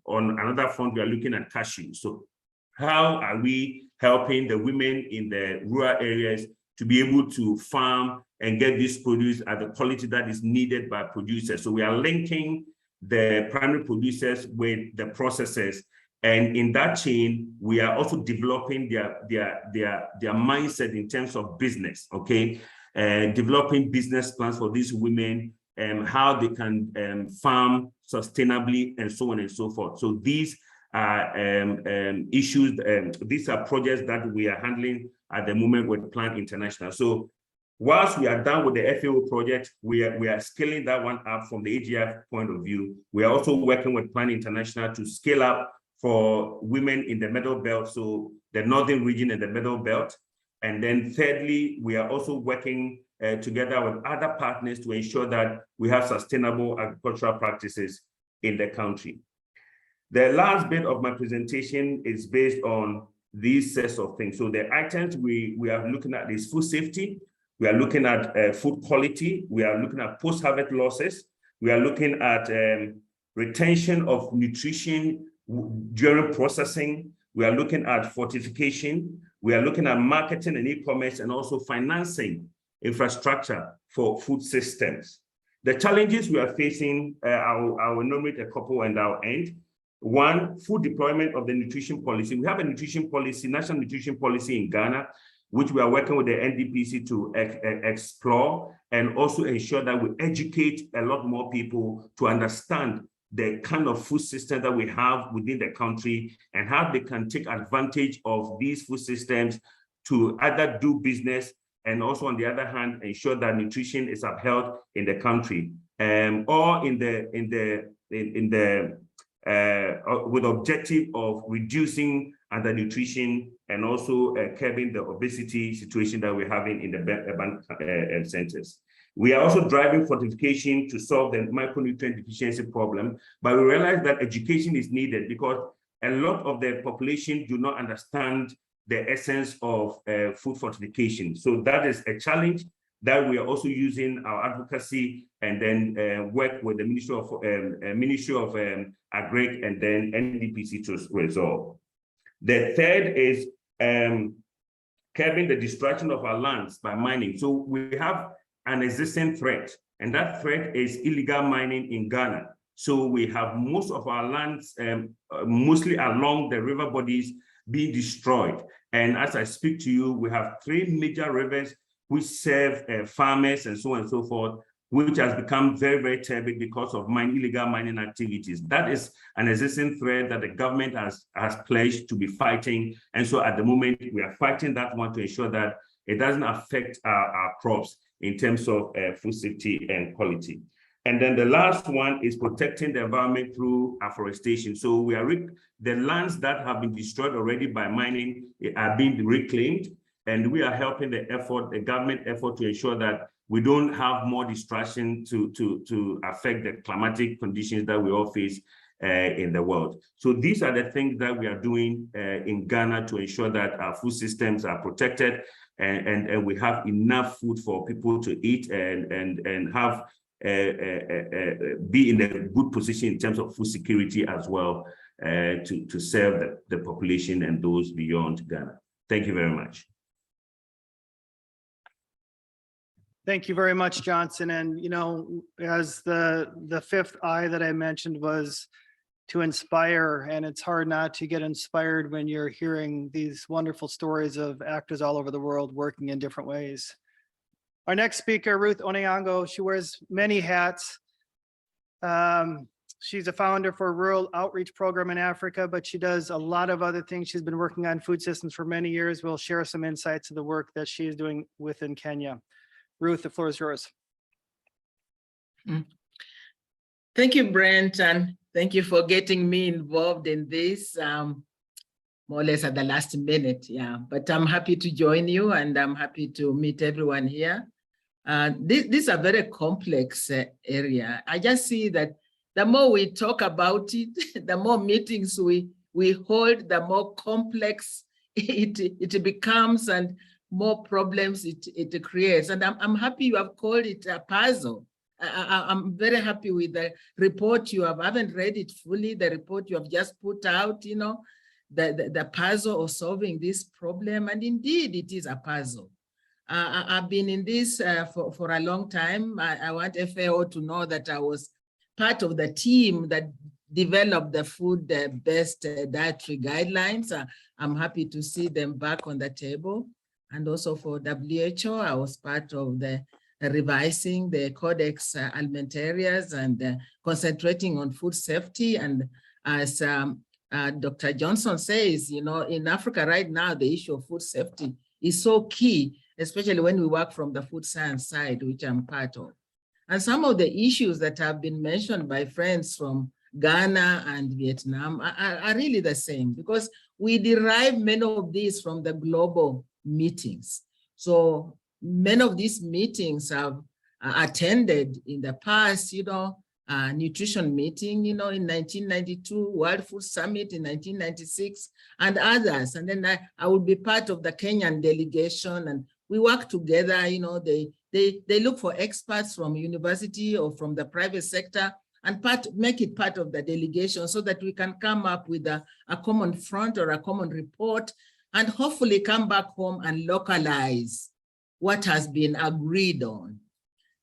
[SPEAKER 5] on another front, we are looking at cashew. So how are we helping the women in the rural areas to be able to farm and get this produce at the quality that is needed by producers? So we are linking the primary producers with the processors. And in that chain, we are also developing their mindset in terms of business, okay? Developing business plans for these women and how they can farm sustainably and so on and so forth. So these are issues, these are projects that we are handling at the moment with Plan International. So whilst we are done with the FAO project, we are scaling that one up from the AGF point of view. We are also working with Plan International to scale up for women in the Middle Belt, so the northern region and the Middle Belt. And then thirdly, we are also working together with other partners to ensure that we have sustainable agricultural practices in the country. The last bit of my presentation is based on these sets of things. So the items we are looking at is food safety. We are looking at food quality. We are looking at post-harvest losses. We are looking at retention of nutrition during processing. We are looking at fortification. We are looking at marketing and e-commerce, and also financing infrastructure for food systems. The challenges we are facing, I will enumerate a couple and I'll end. One, full deployment of the nutrition policy. We have a nutrition policy, national nutrition policy in Ghana, which we are working with the NDPC to explore and also ensure that we educate a lot more people to understand the kind of food system that we have within the country and how they can take advantage of these food systems to either do business and also, on the other hand, ensure that nutrition is upheld in the country, or in the with the objective of reducing undernutrition and also curbing the obesity situation that we're having in the urban centers. We are also driving fortification to solve the micronutrient deficiency problem, but we realize that education is needed because a lot of the population do not understand the essence of food fortification. So that is a challenge that we are also using our advocacy and then work with the Ministry of Agri and then NDPC to resolve. The third is curbing the destruction of our lands by mining. So we have an existing threat, and that threat is illegal mining in Ghana. So we have most of our lands, mostly along the river bodies, being destroyed. And as I speak to you, we have 3 major rivers which serve farmers and so on and so forth, which has become very, very turbid because of illegal mining activities. That is an existing threat that the government has pledged to be fighting. And so at the moment, we are fighting that one to ensure that it doesn't affect our crops in terms of food safety and quality. And then the last one is protecting the environment through afforestation. So we are the lands that have been destroyed already by mining are being reclaimed, and we are helping the government effort to ensure that we don't have more destruction to affect the climatic conditions that we all face in the world. So these are the things that we are doing in Ghana to ensure that our food systems are protected and we have enough food for people to eat and have be in a good position in terms of food security as well to serve the population and those beyond Ghana. Thank you very much.
[SPEAKER 1] Thank you very much, Johnson. And, you know, as the 5th I that I mentioned was to inspire, and it's hard not to get inspired when you're hearing these wonderful stories of actors all over the world working in different ways. Our next speaker, Ruth Onyango, she wears many hats. She's a founder for a rural outreach program in Africa, but she does a lot of other things. She's been working on food systems for many years. We'll share some insights of the work that she is doing within Kenya. Ruth, the floor is yours.
[SPEAKER 6] Thank you, Brent, and thank you for getting me involved in this, more or less at the last minute. Yeah, but I'm happy to join you, and I'm happy to meet everyone here. This is a very complex area. I just see that the more we talk about it, the more meetings we hold, the more complex it becomes, and more problems it creates. And I'm happy you have called it a puzzle. I'm very happy with the report you have. I haven't read it fully, the report you have just put out, you know, the puzzle of solving this problem. And indeed, it is a puzzle. I've been in this for a long time. I want FAO to know that I was part of the team that developed the food-based dietary guidelines. I'm happy to see them back on the table. And also for WHO, I was part of the revising the Codex Alimentarius and concentrating on food safety. And as Dr. Johnson says, you know, in Africa right now, the issue of food safety is so key, especially when we work from the food science side, which I'm part of. And some of the issues that have been mentioned by friends from Ghana and Vietnam are really the same, because we derive many of these from the global meetings. So many of these meetings have attended in the past, you know, nutrition meeting, you know, in 1992, World Food Summit in 1996, and others. And then I would be part of the Kenyan delegation, and we work together. You know, they look for experts from university or from the private sector and make it part of the delegation so that we can come up with a common front or a common report, and hopefully come back home and localize what has been agreed on.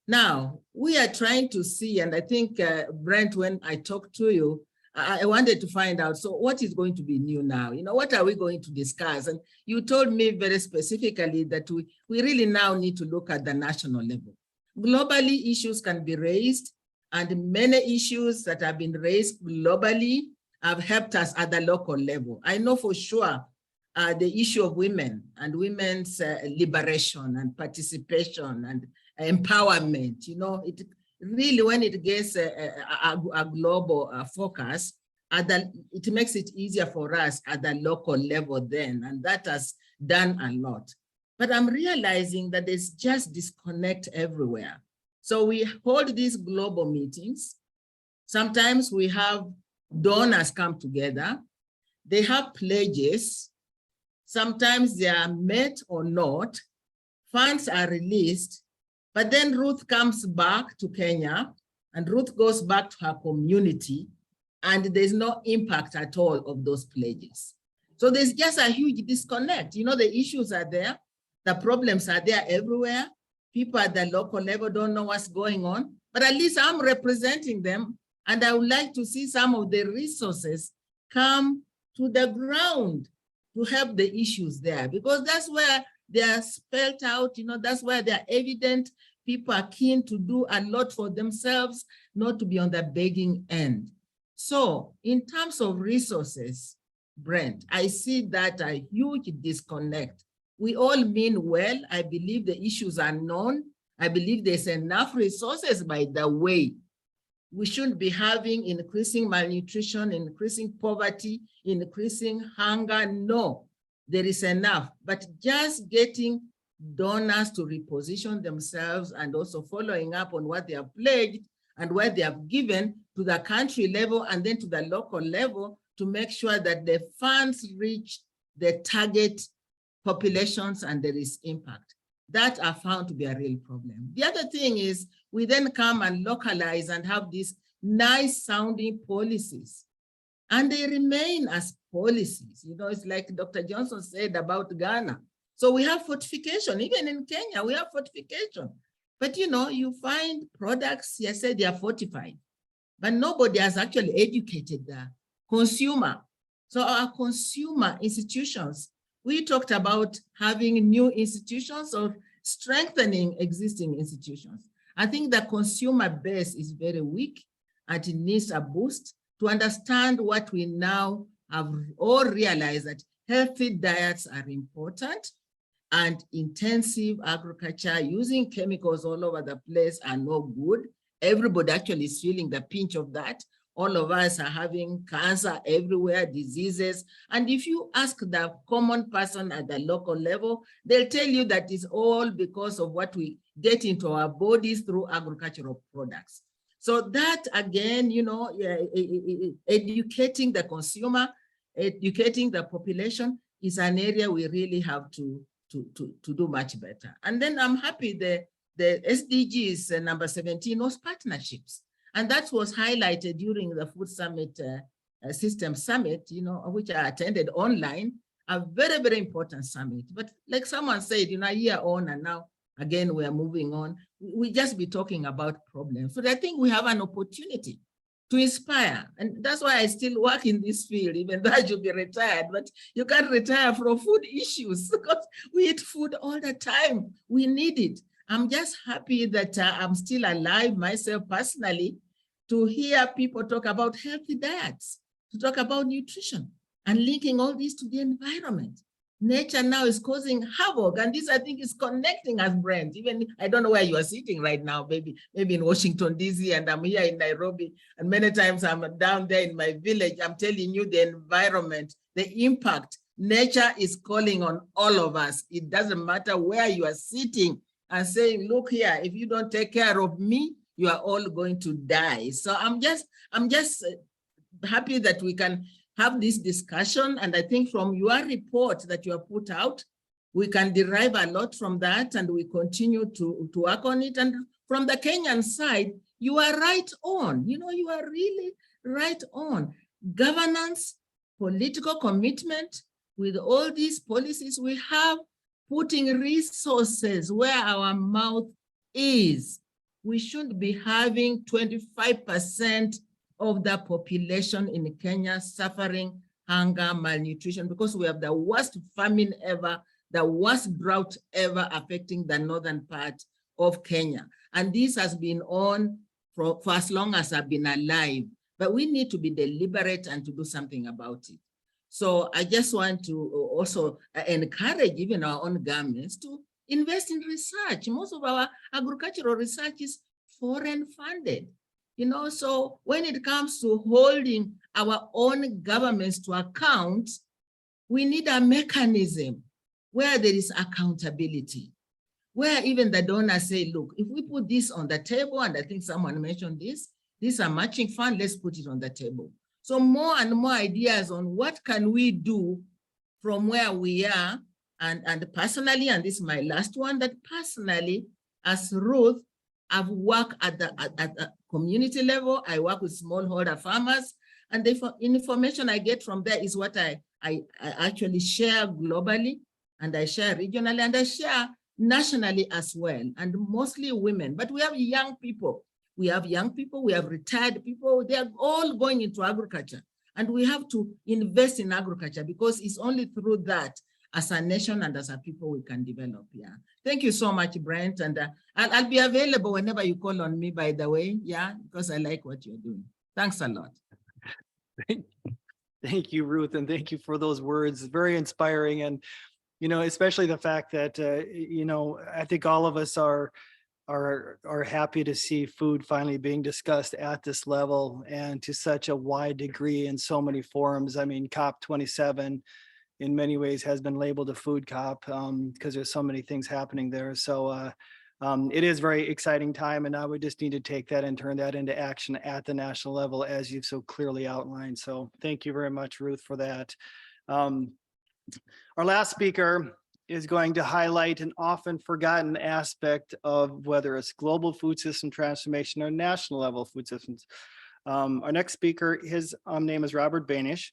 [SPEAKER 6] Now, we are trying to see, and I think, Brent, when I talked to you, I wanted to find out, so what is going to be new now? You know, what are we going to discuss? And you told me very specifically that we really now need to look at the national level. Globally, issues can be raised, and many issues that have been raised globally have helped us at the local level. I know for sure the issue of women and women's liberation and participation and empowerment, you know, it really, when it gets a global focus, it makes it easier for us at the local level then, and that has done a lot. But I'm realizing that there's just disconnect everywhere. So we hold these global meetings. Sometimes we have donors come together. They have pledges. Sometimes they are met or not. Funds are released, but then Ruth comes back to Kenya and Ruth goes back to her community, and there's no impact at all of those pledges. So there's just a huge disconnect. You know, the issues are there. The problems are there everywhere. People at the local level don't know what's going on, but at least I'm representing them. And I would like to see some of the resources come to the ground to help the issues there, because that's where they are spelled out, you know, that's where they're evident. People are keen to do a lot for themselves, not to be on the begging end. So in terms of resources, Brent, I see that a huge disconnect. We all mean well. I believe the issues are known. I believe there's enough resources, by the way. We shouldn't be having increasing malnutrition, increasing poverty, increasing hunger. No, there is enough. But just getting donors to reposition themselves and also following up on what they have pledged and what they have given to the country level and then to the local level to make sure that the funds reach the target populations and there is impact. That are found to be a real problem. The other thing is we then come and localize and have these nice sounding policies, and they remain as policies. You know, it's like Dr. Johnson said about Ghana. So we have fortification, even in Kenya, we have fortification. But you know, you find products, yes, they are fortified, but nobody has actually educated the consumer. So our consumer institutions, we talked about having new institutions or strengthening existing institutions. I think the consumer base is very weak and it needs a boost to understand what we now have all realized, that healthy diets are important and intensive agriculture using chemicals all over the place are no good. Everybody actually is feeling the pinch of that. All of us are having cancer everywhere, diseases. And if you ask the common person at the local level, they'll tell you that it's all because of what we get into our bodies through agricultural products. So that again, you know, educating the consumer, educating the population is an area we really have to do much better. And then I'm happy the SDGs number 17 was partnerships. And that was highlighted during the Food Summit, System Summit, you know, which I attended online, a very, very important summit. But like someone said, you know, a year on and now, again, we are moving on. We just be talking about problems. So I think we have an opportunity to inspire. And that's why I still work in this field, even though I should be retired, but you can't retire from food issues because we eat food all the time. We need it. I'm just happy that I'm still alive myself personally to hear people talk about healthy diets, to talk about nutrition and linking all this to the environment. Nature now is causing havoc, and this I think is connecting us, Brent. Even I don't know where you are sitting right now, maybe in Washington, DC, and I'm here in Nairobi, and many times I'm down there in my village. I'm telling you the environment, the impact. Nature is calling on all of us. It doesn't matter where you are sitting and saying, look here, if you don't take care of me, you are all going to die. So I'm just happy that we can have this discussion. And I think from your report that you have put out, we can derive a lot from that and we continue to work on it. And from the Kenyan side, you are right on, you know, you are really right on. Governance, political commitment with all these policies we have, putting resources where our mouth is. We should be having 25% of the population in Kenya suffering hunger, malnutrition, because we have the worst famine ever, the worst drought ever affecting the northern part of Kenya. And this has been on for as long as I've been alive, but we need to be deliberate and to do something about it. So I just want to also encourage even our own governments to invest in research. Most of our agricultural research is foreign funded, you know, so when it comes to holding our own governments to account, we need a mechanism where there is accountability, where even the donors say, look, if we put this on the table, and I think someone mentioned this, these are matching fund, let's put it on the table. So more and more ideas on what can we do from where we are. And personally, and this is my last one, that personally, as Ruth, I've worked at the community level. I work with smallholder farmers, and the information I get from there is what I actually share globally, and I share regionally, and I share nationally as well, and mostly women. But we have young people. We have young people, we have retired people. They are all going into agriculture, and we have to invest in agriculture because it's only through that as a nation and as a people we can develop. Yeah. Thank you so much, Brent. And I'll be available whenever you call on me, by the way. Yeah, because I like what you're doing. Thanks a lot.
[SPEAKER 1] Thank you, Ruth, and thank you for those words. Very inspiring. And, you know, especially the fact that, you know, I think all of us are happy to see food finally being discussed at this level and to such a wide degree in so many forums. I mean, COP27 in many ways has been labeled a food COP because there's so many things happening there. So it is very exciting time, and now we just need to take that and turn that into action at the national level, as you've so clearly outlined. So thank you very much, Ruth, for that. Our last speaker is going to highlight an often forgotten aspect of whether it's global food system transformation or national level food systems. Our next speaker, his name is Robert Banish,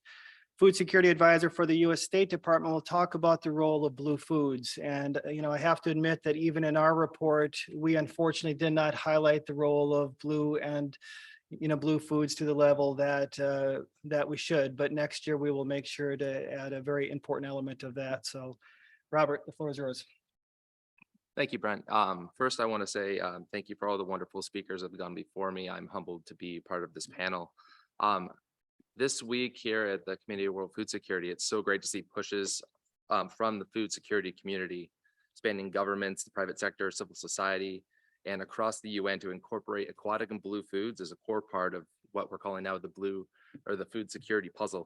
[SPEAKER 1] Food Security Advisor for the U.S. State Department. Will talk about the role of blue foods. And, you know, I have to admit that even in our report, we unfortunately did not highlight the role of blue and, you know, blue foods to the level that that we should. But next year we will make sure to add a very important element of that. So, Robert, the floor is yours.
[SPEAKER 7] Thank you, Brent. First, I want to say thank you for all the wonderful speakers that have gone before me. I'm humbled to be part of this panel. This week here at the Committee of World Food Security, it's so great to see pushes from the food security community, spanning governments, the private sector, civil society, and across the UN to incorporate aquatic and blue foods as a core part of what we're calling now the blue or the food security puzzle.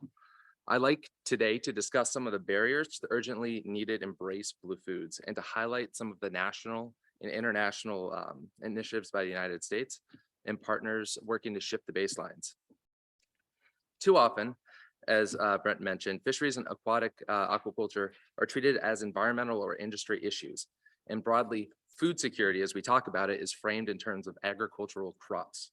[SPEAKER 7] I like today to discuss some of the barriers to the urgently needed embrace blue foods and to highlight some of the national and international initiatives by the United States and partners working to shift the baselines. Too often, as Brent mentioned, fisheries and aquatic aquaculture are treated as environmental or industry issues. And broadly, food security, as we talk about it, is framed in terms of agricultural crops.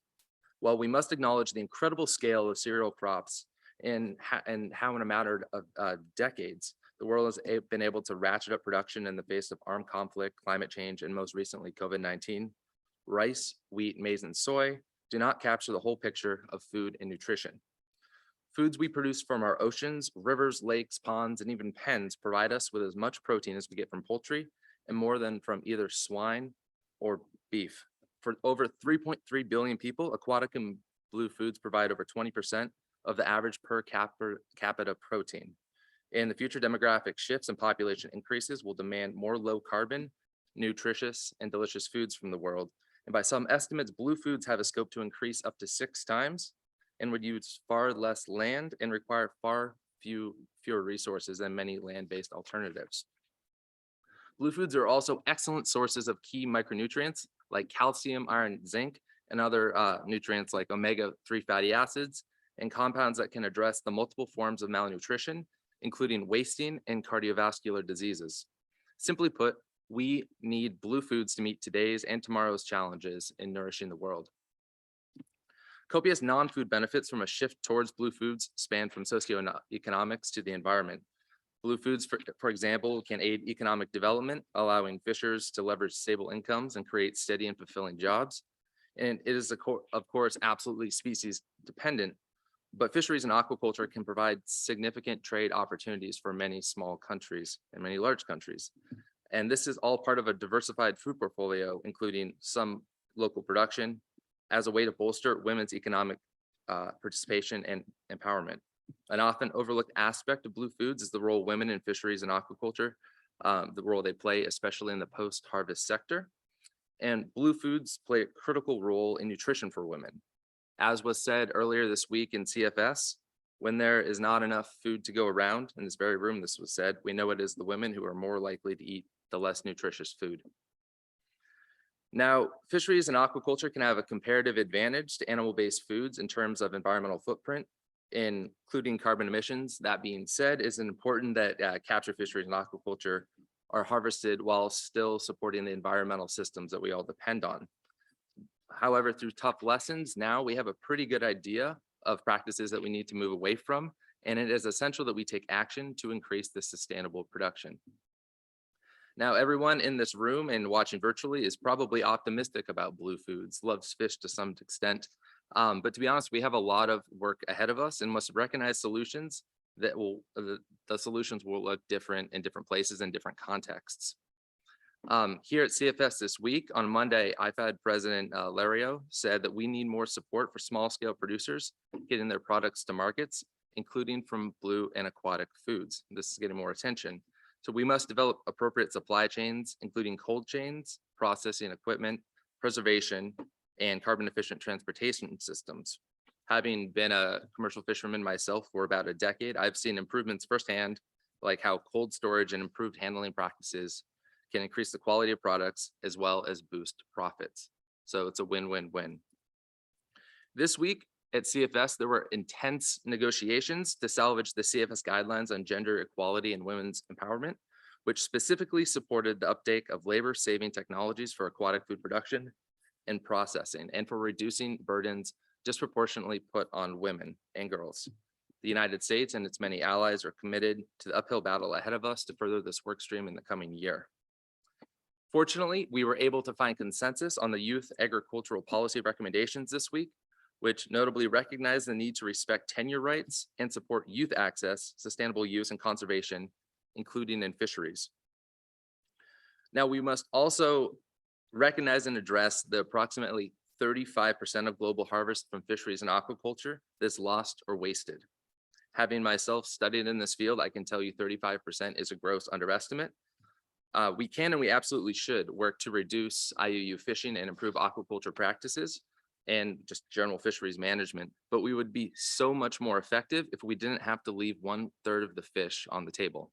[SPEAKER 7] While we must acknowledge the incredible scale of cereal crops and how in a matter of decades, the world has been able to ratchet up production in the face of armed conflict, climate change, and most recently, COVID-19, rice, wheat, maize, and soy do not capture the whole picture of food and nutrition. Foods we produce from our oceans, rivers, lakes, ponds, and even pens provide us with as much protein as we get from poultry and more than from either swine or beef. For over 3.3 billion people, aquatic and blue foods provide over 20% of the average per capita protein. In the future, demographic shifts and population increases will demand more low carbon, nutritious, and delicious foods from the world. And by some estimates, blue foods have a scope to increase up to 6 times and would use far less land and require far fewer resources than many land-based alternatives. Blue foods are also excellent sources of key micronutrients like calcium, iron, zinc, and other nutrients like omega-3 fatty acids and compounds that can address the multiple forms of malnutrition, including wasting and cardiovascular diseases. Simply put, we need blue foods to meet today's and tomorrow's challenges in nourishing the world. Copious non-food benefits from a shift towards blue foods span from socioeconomics to the environment. Blue foods, for example, can aid economic development, allowing fishers to leverage stable incomes and create steady and fulfilling jobs. And it is, of course, absolutely species dependent, but fisheries and aquaculture can provide significant trade opportunities for many small countries and many large countries. And this is all part of a diversified food portfolio, including some local production, as a way to bolster women's economic participation and empowerment. An often overlooked aspect of blue foods is the role women in fisheries and aquaculture, the role they play, especially in the post-harvest sector. And blue foods play a critical role in nutrition for women. As was said earlier this week in CFS, When there is not enough food to go around, in this very room, this was said, we know it is the women who are more likely to eat the less nutritious food. Now, fisheries and aquaculture can have a comparative advantage to animal-based foods in terms of environmental footprint, including carbon emissions. That being said, it's important that capture fisheries and aquaculture are harvested while still supporting the environmental systems that we all depend on. However, through tough lessons, now we have a pretty good idea of practices that we need to move away from, and it is essential that we take action to increase the sustainable production. Now, everyone in this room and watching virtually is probably optimistic about blue foods, loves fish to some extent. But to be honest, we have a lot of work ahead of us and must recognize solutions that the solutions will look different in different places and different contexts. Here at CFS this week, on Monday, IFAD President Lario said that we need more support for small scale producers getting their products to markets, including from blue and aquatic foods. This is getting more attention. So we must develop appropriate supply chains, including cold chains, processing equipment, preservation, and carbon efficient transportation systems. Having been a commercial fisherman myself for about a decade, I've seen improvements firsthand, like how cold storage and improved handling practices can increase the quality of products as well as boost profits. So it's a win-win-win. This week at CFS, there were intense negotiations to salvage the CFS guidelines on gender equality and women's empowerment, which specifically supported the uptake of labor-saving technologies for aquatic food production and processing, and for reducing burdens disproportionately put on women and girls. The United States and its many allies are committed to the uphill battle ahead of us to further this work stream in the coming year. Fortunately, we were able to find consensus on the youth agricultural policy recommendations this week, which notably recognize the need to respect tenure rights and support youth access, sustainable use, and conservation, including in fisheries. Now, we must also recognize and address the approximately 35% of global harvest from fisheries and aquaculture that's lost or wasted. Having myself studied in this field, I can tell you 35% is a gross underestimate. We can and we absolutely should work to reduce IUU fishing and improve aquaculture practices and just general fisheries management, but we would be so much more effective if we didn't have to leave 1/3 of the fish on the table.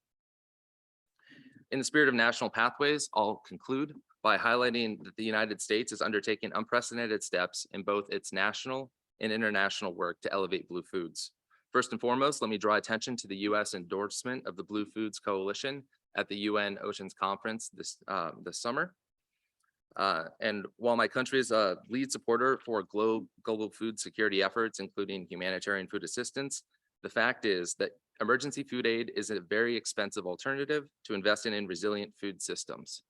[SPEAKER 7] In the spirit of national pathways, I'll conclude by highlighting that the United States is undertaking unprecedented steps in both its national and international work to elevate blue foods. First and foremost, let me draw attention to the US endorsement of the Blue Foods Coalition at the UN Oceans Conference this summer. And while my country is a lead supporter for global food security efforts, including humanitarian food assistance, the fact is that emergency food aid is a very expensive alternative to investing in resilient food systems.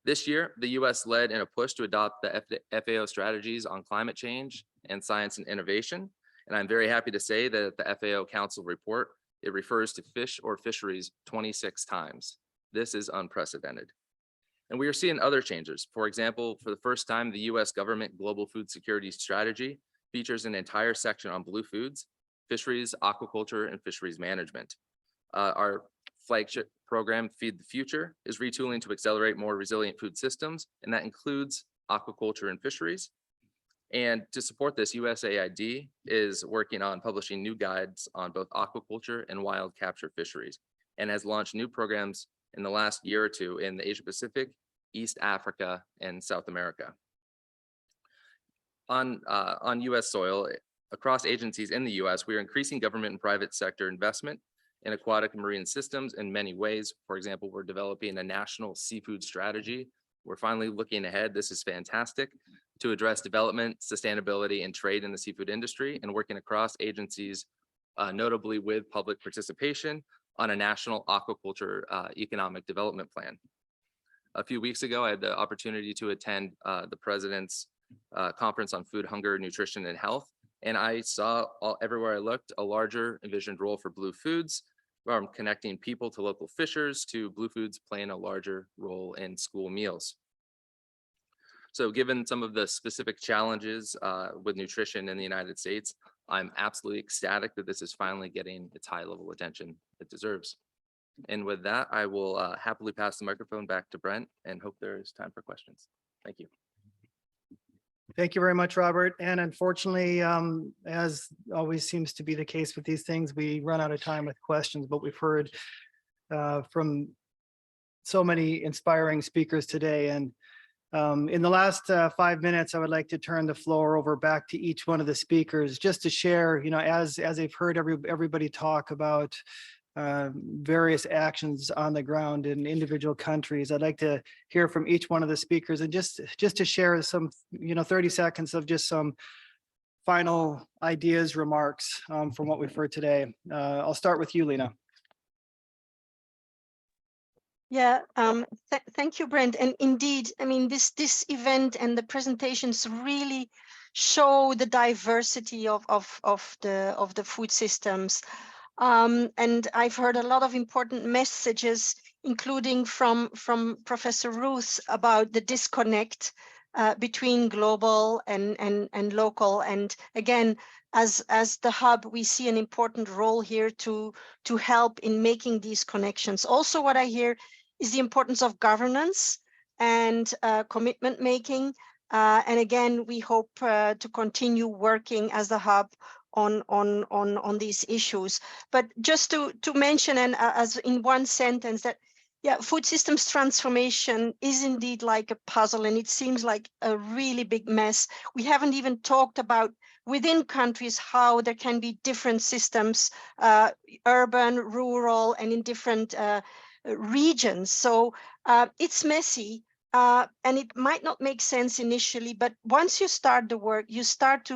[SPEAKER 7] This year, the US led in a push to adopt the FAO strategies on climate change and science and innovation. And I'm very happy to say that the FAO Council report, it refers to fish or fisheries 26 times. This is unprecedented. And we are seeing other changes. For example, for the first time, the US government Global Food Security Strategy features an entire section on blue foods, fisheries, aquaculture, and fisheries management. Our flagship program, Feed the Future, is retooling to accelerate more resilient food systems, and that includes aquaculture and fisheries. And to support this, USAID is working on publishing new guides on both aquaculture and wild capture fisheries, and has launched new programs in the last year or two in the Asia Pacific, East Africa, and South America. On US soil, across agencies in the US, we are increasing government and private sector investment in aquatic and marine systems in many ways. For example, we're developing a national seafood strategy. We're finally looking ahead, this is fantastic, to address development, sustainability, and trade in the seafood industry, and working across agencies, notably with public participation on a national aquaculture economic development plan. A few weeks ago, I had the opportunity to attend the President's Conference on Food, Hunger, Nutrition, and Health, and I saw everywhere I looked a larger envisioned role for blue foods, from connecting people to local fishers to blue foods playing a larger role in school meals. So given some of the specific challenges with nutrition in the United States, I'm absolutely ecstatic that this is finally getting its high level attention it deserves. And with that, I will happily pass the microphone back to Brent and hope there is time for questions. Thank you.
[SPEAKER 1] Thank you very much, Robert. And unfortunately, as always seems to be the case with these things, we run out of time with questions, but we've heard from so many inspiring speakers today. And in the last 5 minutes, I would like to turn the floor over back to each one of the speakers just to share, as they've heard everybody talk about various actions on the ground in individual countries. I'd like to hear from each one of the speakers and just to share some, 30 seconds of just some final ideas, remarks from what we've heard today. I'll start with you, Lena.
[SPEAKER 2] Yeah, thank you, Brent. And indeed, I mean, this event and the presentations really show the diversity of the food systems. And I've heard a lot of important messages, including from Professor Ruth, about the disconnect between global and local. And again, as the hub, we see an important role here to help in making these connections. Also, what I hear is the importance of governance and commitment making. And again, we hope to continue working as the hub on these issues. But just to mention, and as in one sentence, that yeah, food systems transformation is indeed like a puzzle, and it seems like a really big mess. We haven't even talked about within countries how there can be different systems, urban, rural, and in different regions. So it's messy. And it might not make sense initially, but once you start the work, you start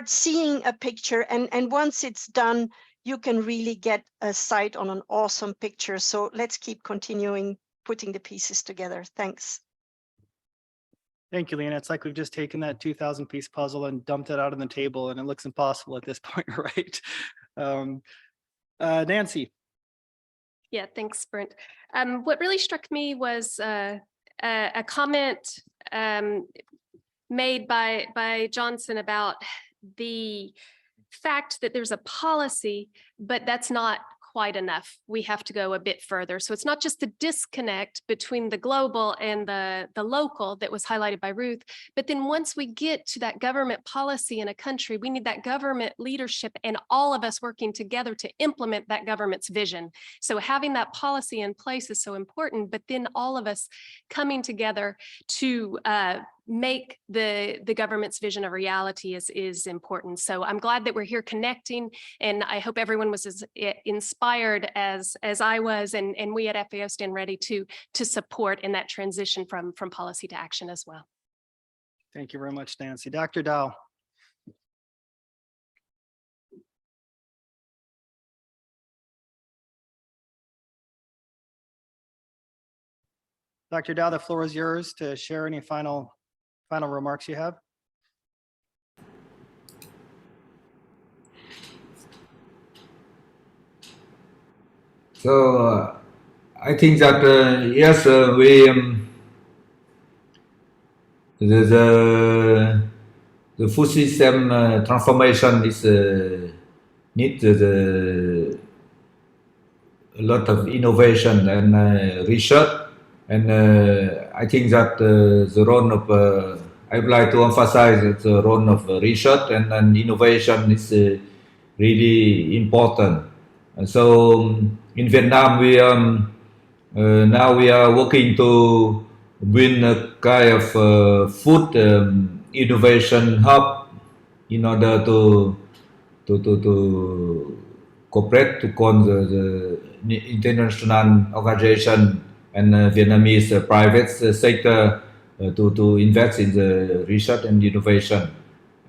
[SPEAKER 2] seeing a picture, and once it's done, you can really get a sight on an awesome picture. So let's keep continuing putting the pieces together. Thanks.
[SPEAKER 1] Thank you, Lena. It's like we've just taken that 2,000-piece puzzle and dumped it out on the table, and it looks impossible at this point, right? Nancy.
[SPEAKER 3] Yeah, thanks, Brent. What really struck me was a comment made by Johnson about the fact that there's a policy, but that's not quite enough. We have to go a bit further. So it's not just the disconnect between the global and the local that was highlighted by Ruth, but then once we get to that government policy in a country, we need that government leadership and all of us working together to implement that government's vision. So having that policy in place is so important, but then all of us coming together to make the government's vision a reality is important. So I'm glad that we're here connecting, and I hope everyone was as inspired as I was, and we at FAO stand ready to support in that transition from policy to action as well.
[SPEAKER 1] Thank you very much, Nancy. Dr. Dow. Dr. Dow, the floor is yours to share any final remarks you have.
[SPEAKER 4] So I think that yes, the food system transformation is need a lot of innovation and research, and I think that the role of I would like to emphasize that the role of research and innovation is really important. So in Vietnam, we now we are working to build a kind of food innovation hub in order to cooperate to con the international organization and Vietnamese private sector to invest in the research and innovation.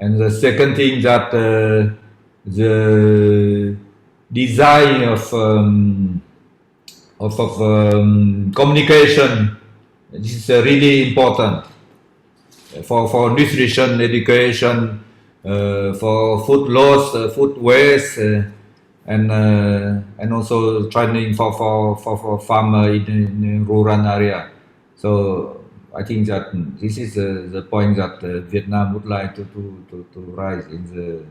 [SPEAKER 4] And the second thing that the design of communication is really important for nutrition education, for food loss, food waste, and also training for farmer in rural area. So I think that this is the point that Vietnam would like to rise in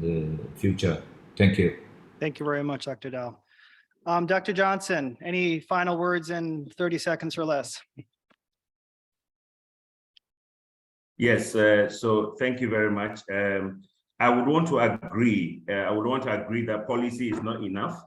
[SPEAKER 4] the future. Thank you.
[SPEAKER 1] Thank you very much, Dr. Dow. Dr. Johnson, any final words in 30 seconds or less?
[SPEAKER 5] Yes, so thank you very much. I would want to agree. That policy is not enough.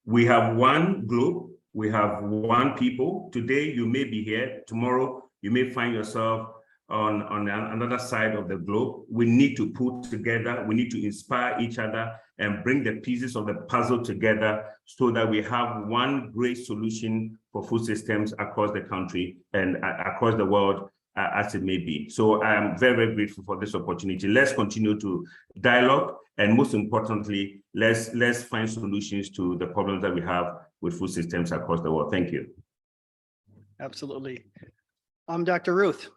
[SPEAKER 5] We have one globe, we have one people. Today you may be here, tomorrow you may find yourself on another side of the globe. We need to put together, we need to inspire each other and bring the pieces of the puzzle together so that we have one great solution for food systems across the country and across the world, as it may be. So I am very, very grateful for this opportunity. Let's continue to dialogue, and most importantly, let's find solutions to the problems that we have with food systems across the world. Thank you.
[SPEAKER 1] Absolutely. Dr. Ruth.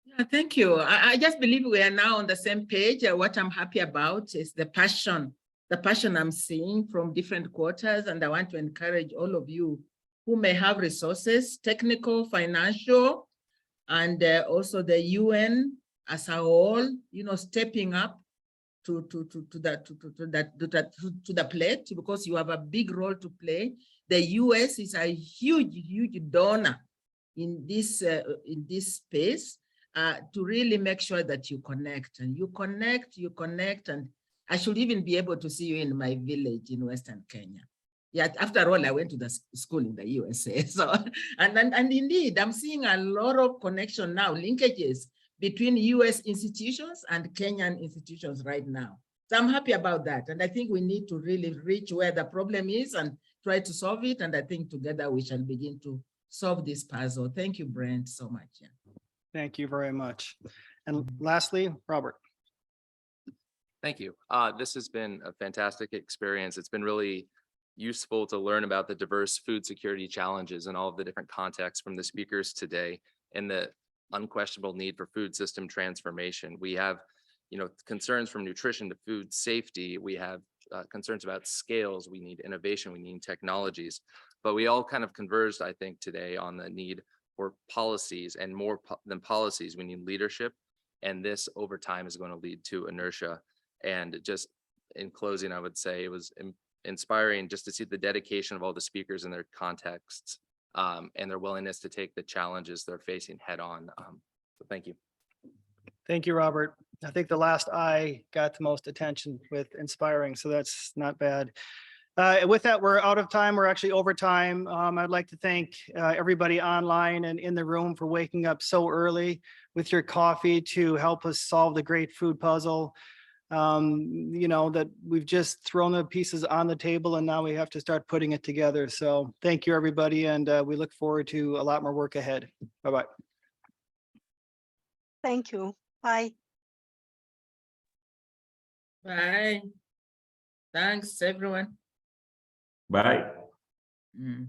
[SPEAKER 6] Yeah, thank you. I just believe we are now on the same page. What I'm happy about is the passion I'm seeing from different quarters. And I want to encourage all of you who may have resources, technical, financial, and also the UN as a whole, stepping up to the plate, because you have a big role to play. The US is a huge donor in this space. To really make sure that you connect, and you connect, and I should even be able to see you in my village in Western Kenya. Yeah, after all, I went to the school in the USA. So, and indeed, I'm seeing a lot of connection now, linkages between US institutions and Kenyan institutions right now. So I'm happy about that. And I think we need to really reach where the problem is and try to solve it. And I think together we shall begin to solve this puzzle. Thank you, Brent, so much. Yeah.
[SPEAKER 1] Thank you very much. And lastly, Robert.
[SPEAKER 7] Thank you. This has been a fantastic experience. It's been really useful to learn about the diverse food security challenges and all of the different contexts from the speakers today, and the unquestionable need for food system transformation. We have, concerns from nutrition to food safety. We have concerns about scales. We need innovation. We need technologies. But we all kind of converged, I think, today on the need for policies, and more than policies, we need leadership. And this over time is going to lead to inertia. And just in closing, I would say it was inspiring just to see the dedication of all the speakers and their contexts, and their willingness to take the challenges they're facing head on. So thank you.
[SPEAKER 1] Thank you, Robert. I think the last I got the most attention with inspiring, so that's not bad. With that, we're out of time. We're actually over time. I'd like to thank everybody online and in the room for waking up so early with your coffee to help us solve the great food puzzle. That we've just thrown the pieces on the table and now we have to start putting it together. So thank you, everybody. And we look forward to a lot more work ahead. Bye-bye.
[SPEAKER 2] Thank you. Bye.
[SPEAKER 6] Bye. Thanks, everyone.
[SPEAKER 5] Bye.
[SPEAKER 6] Mm.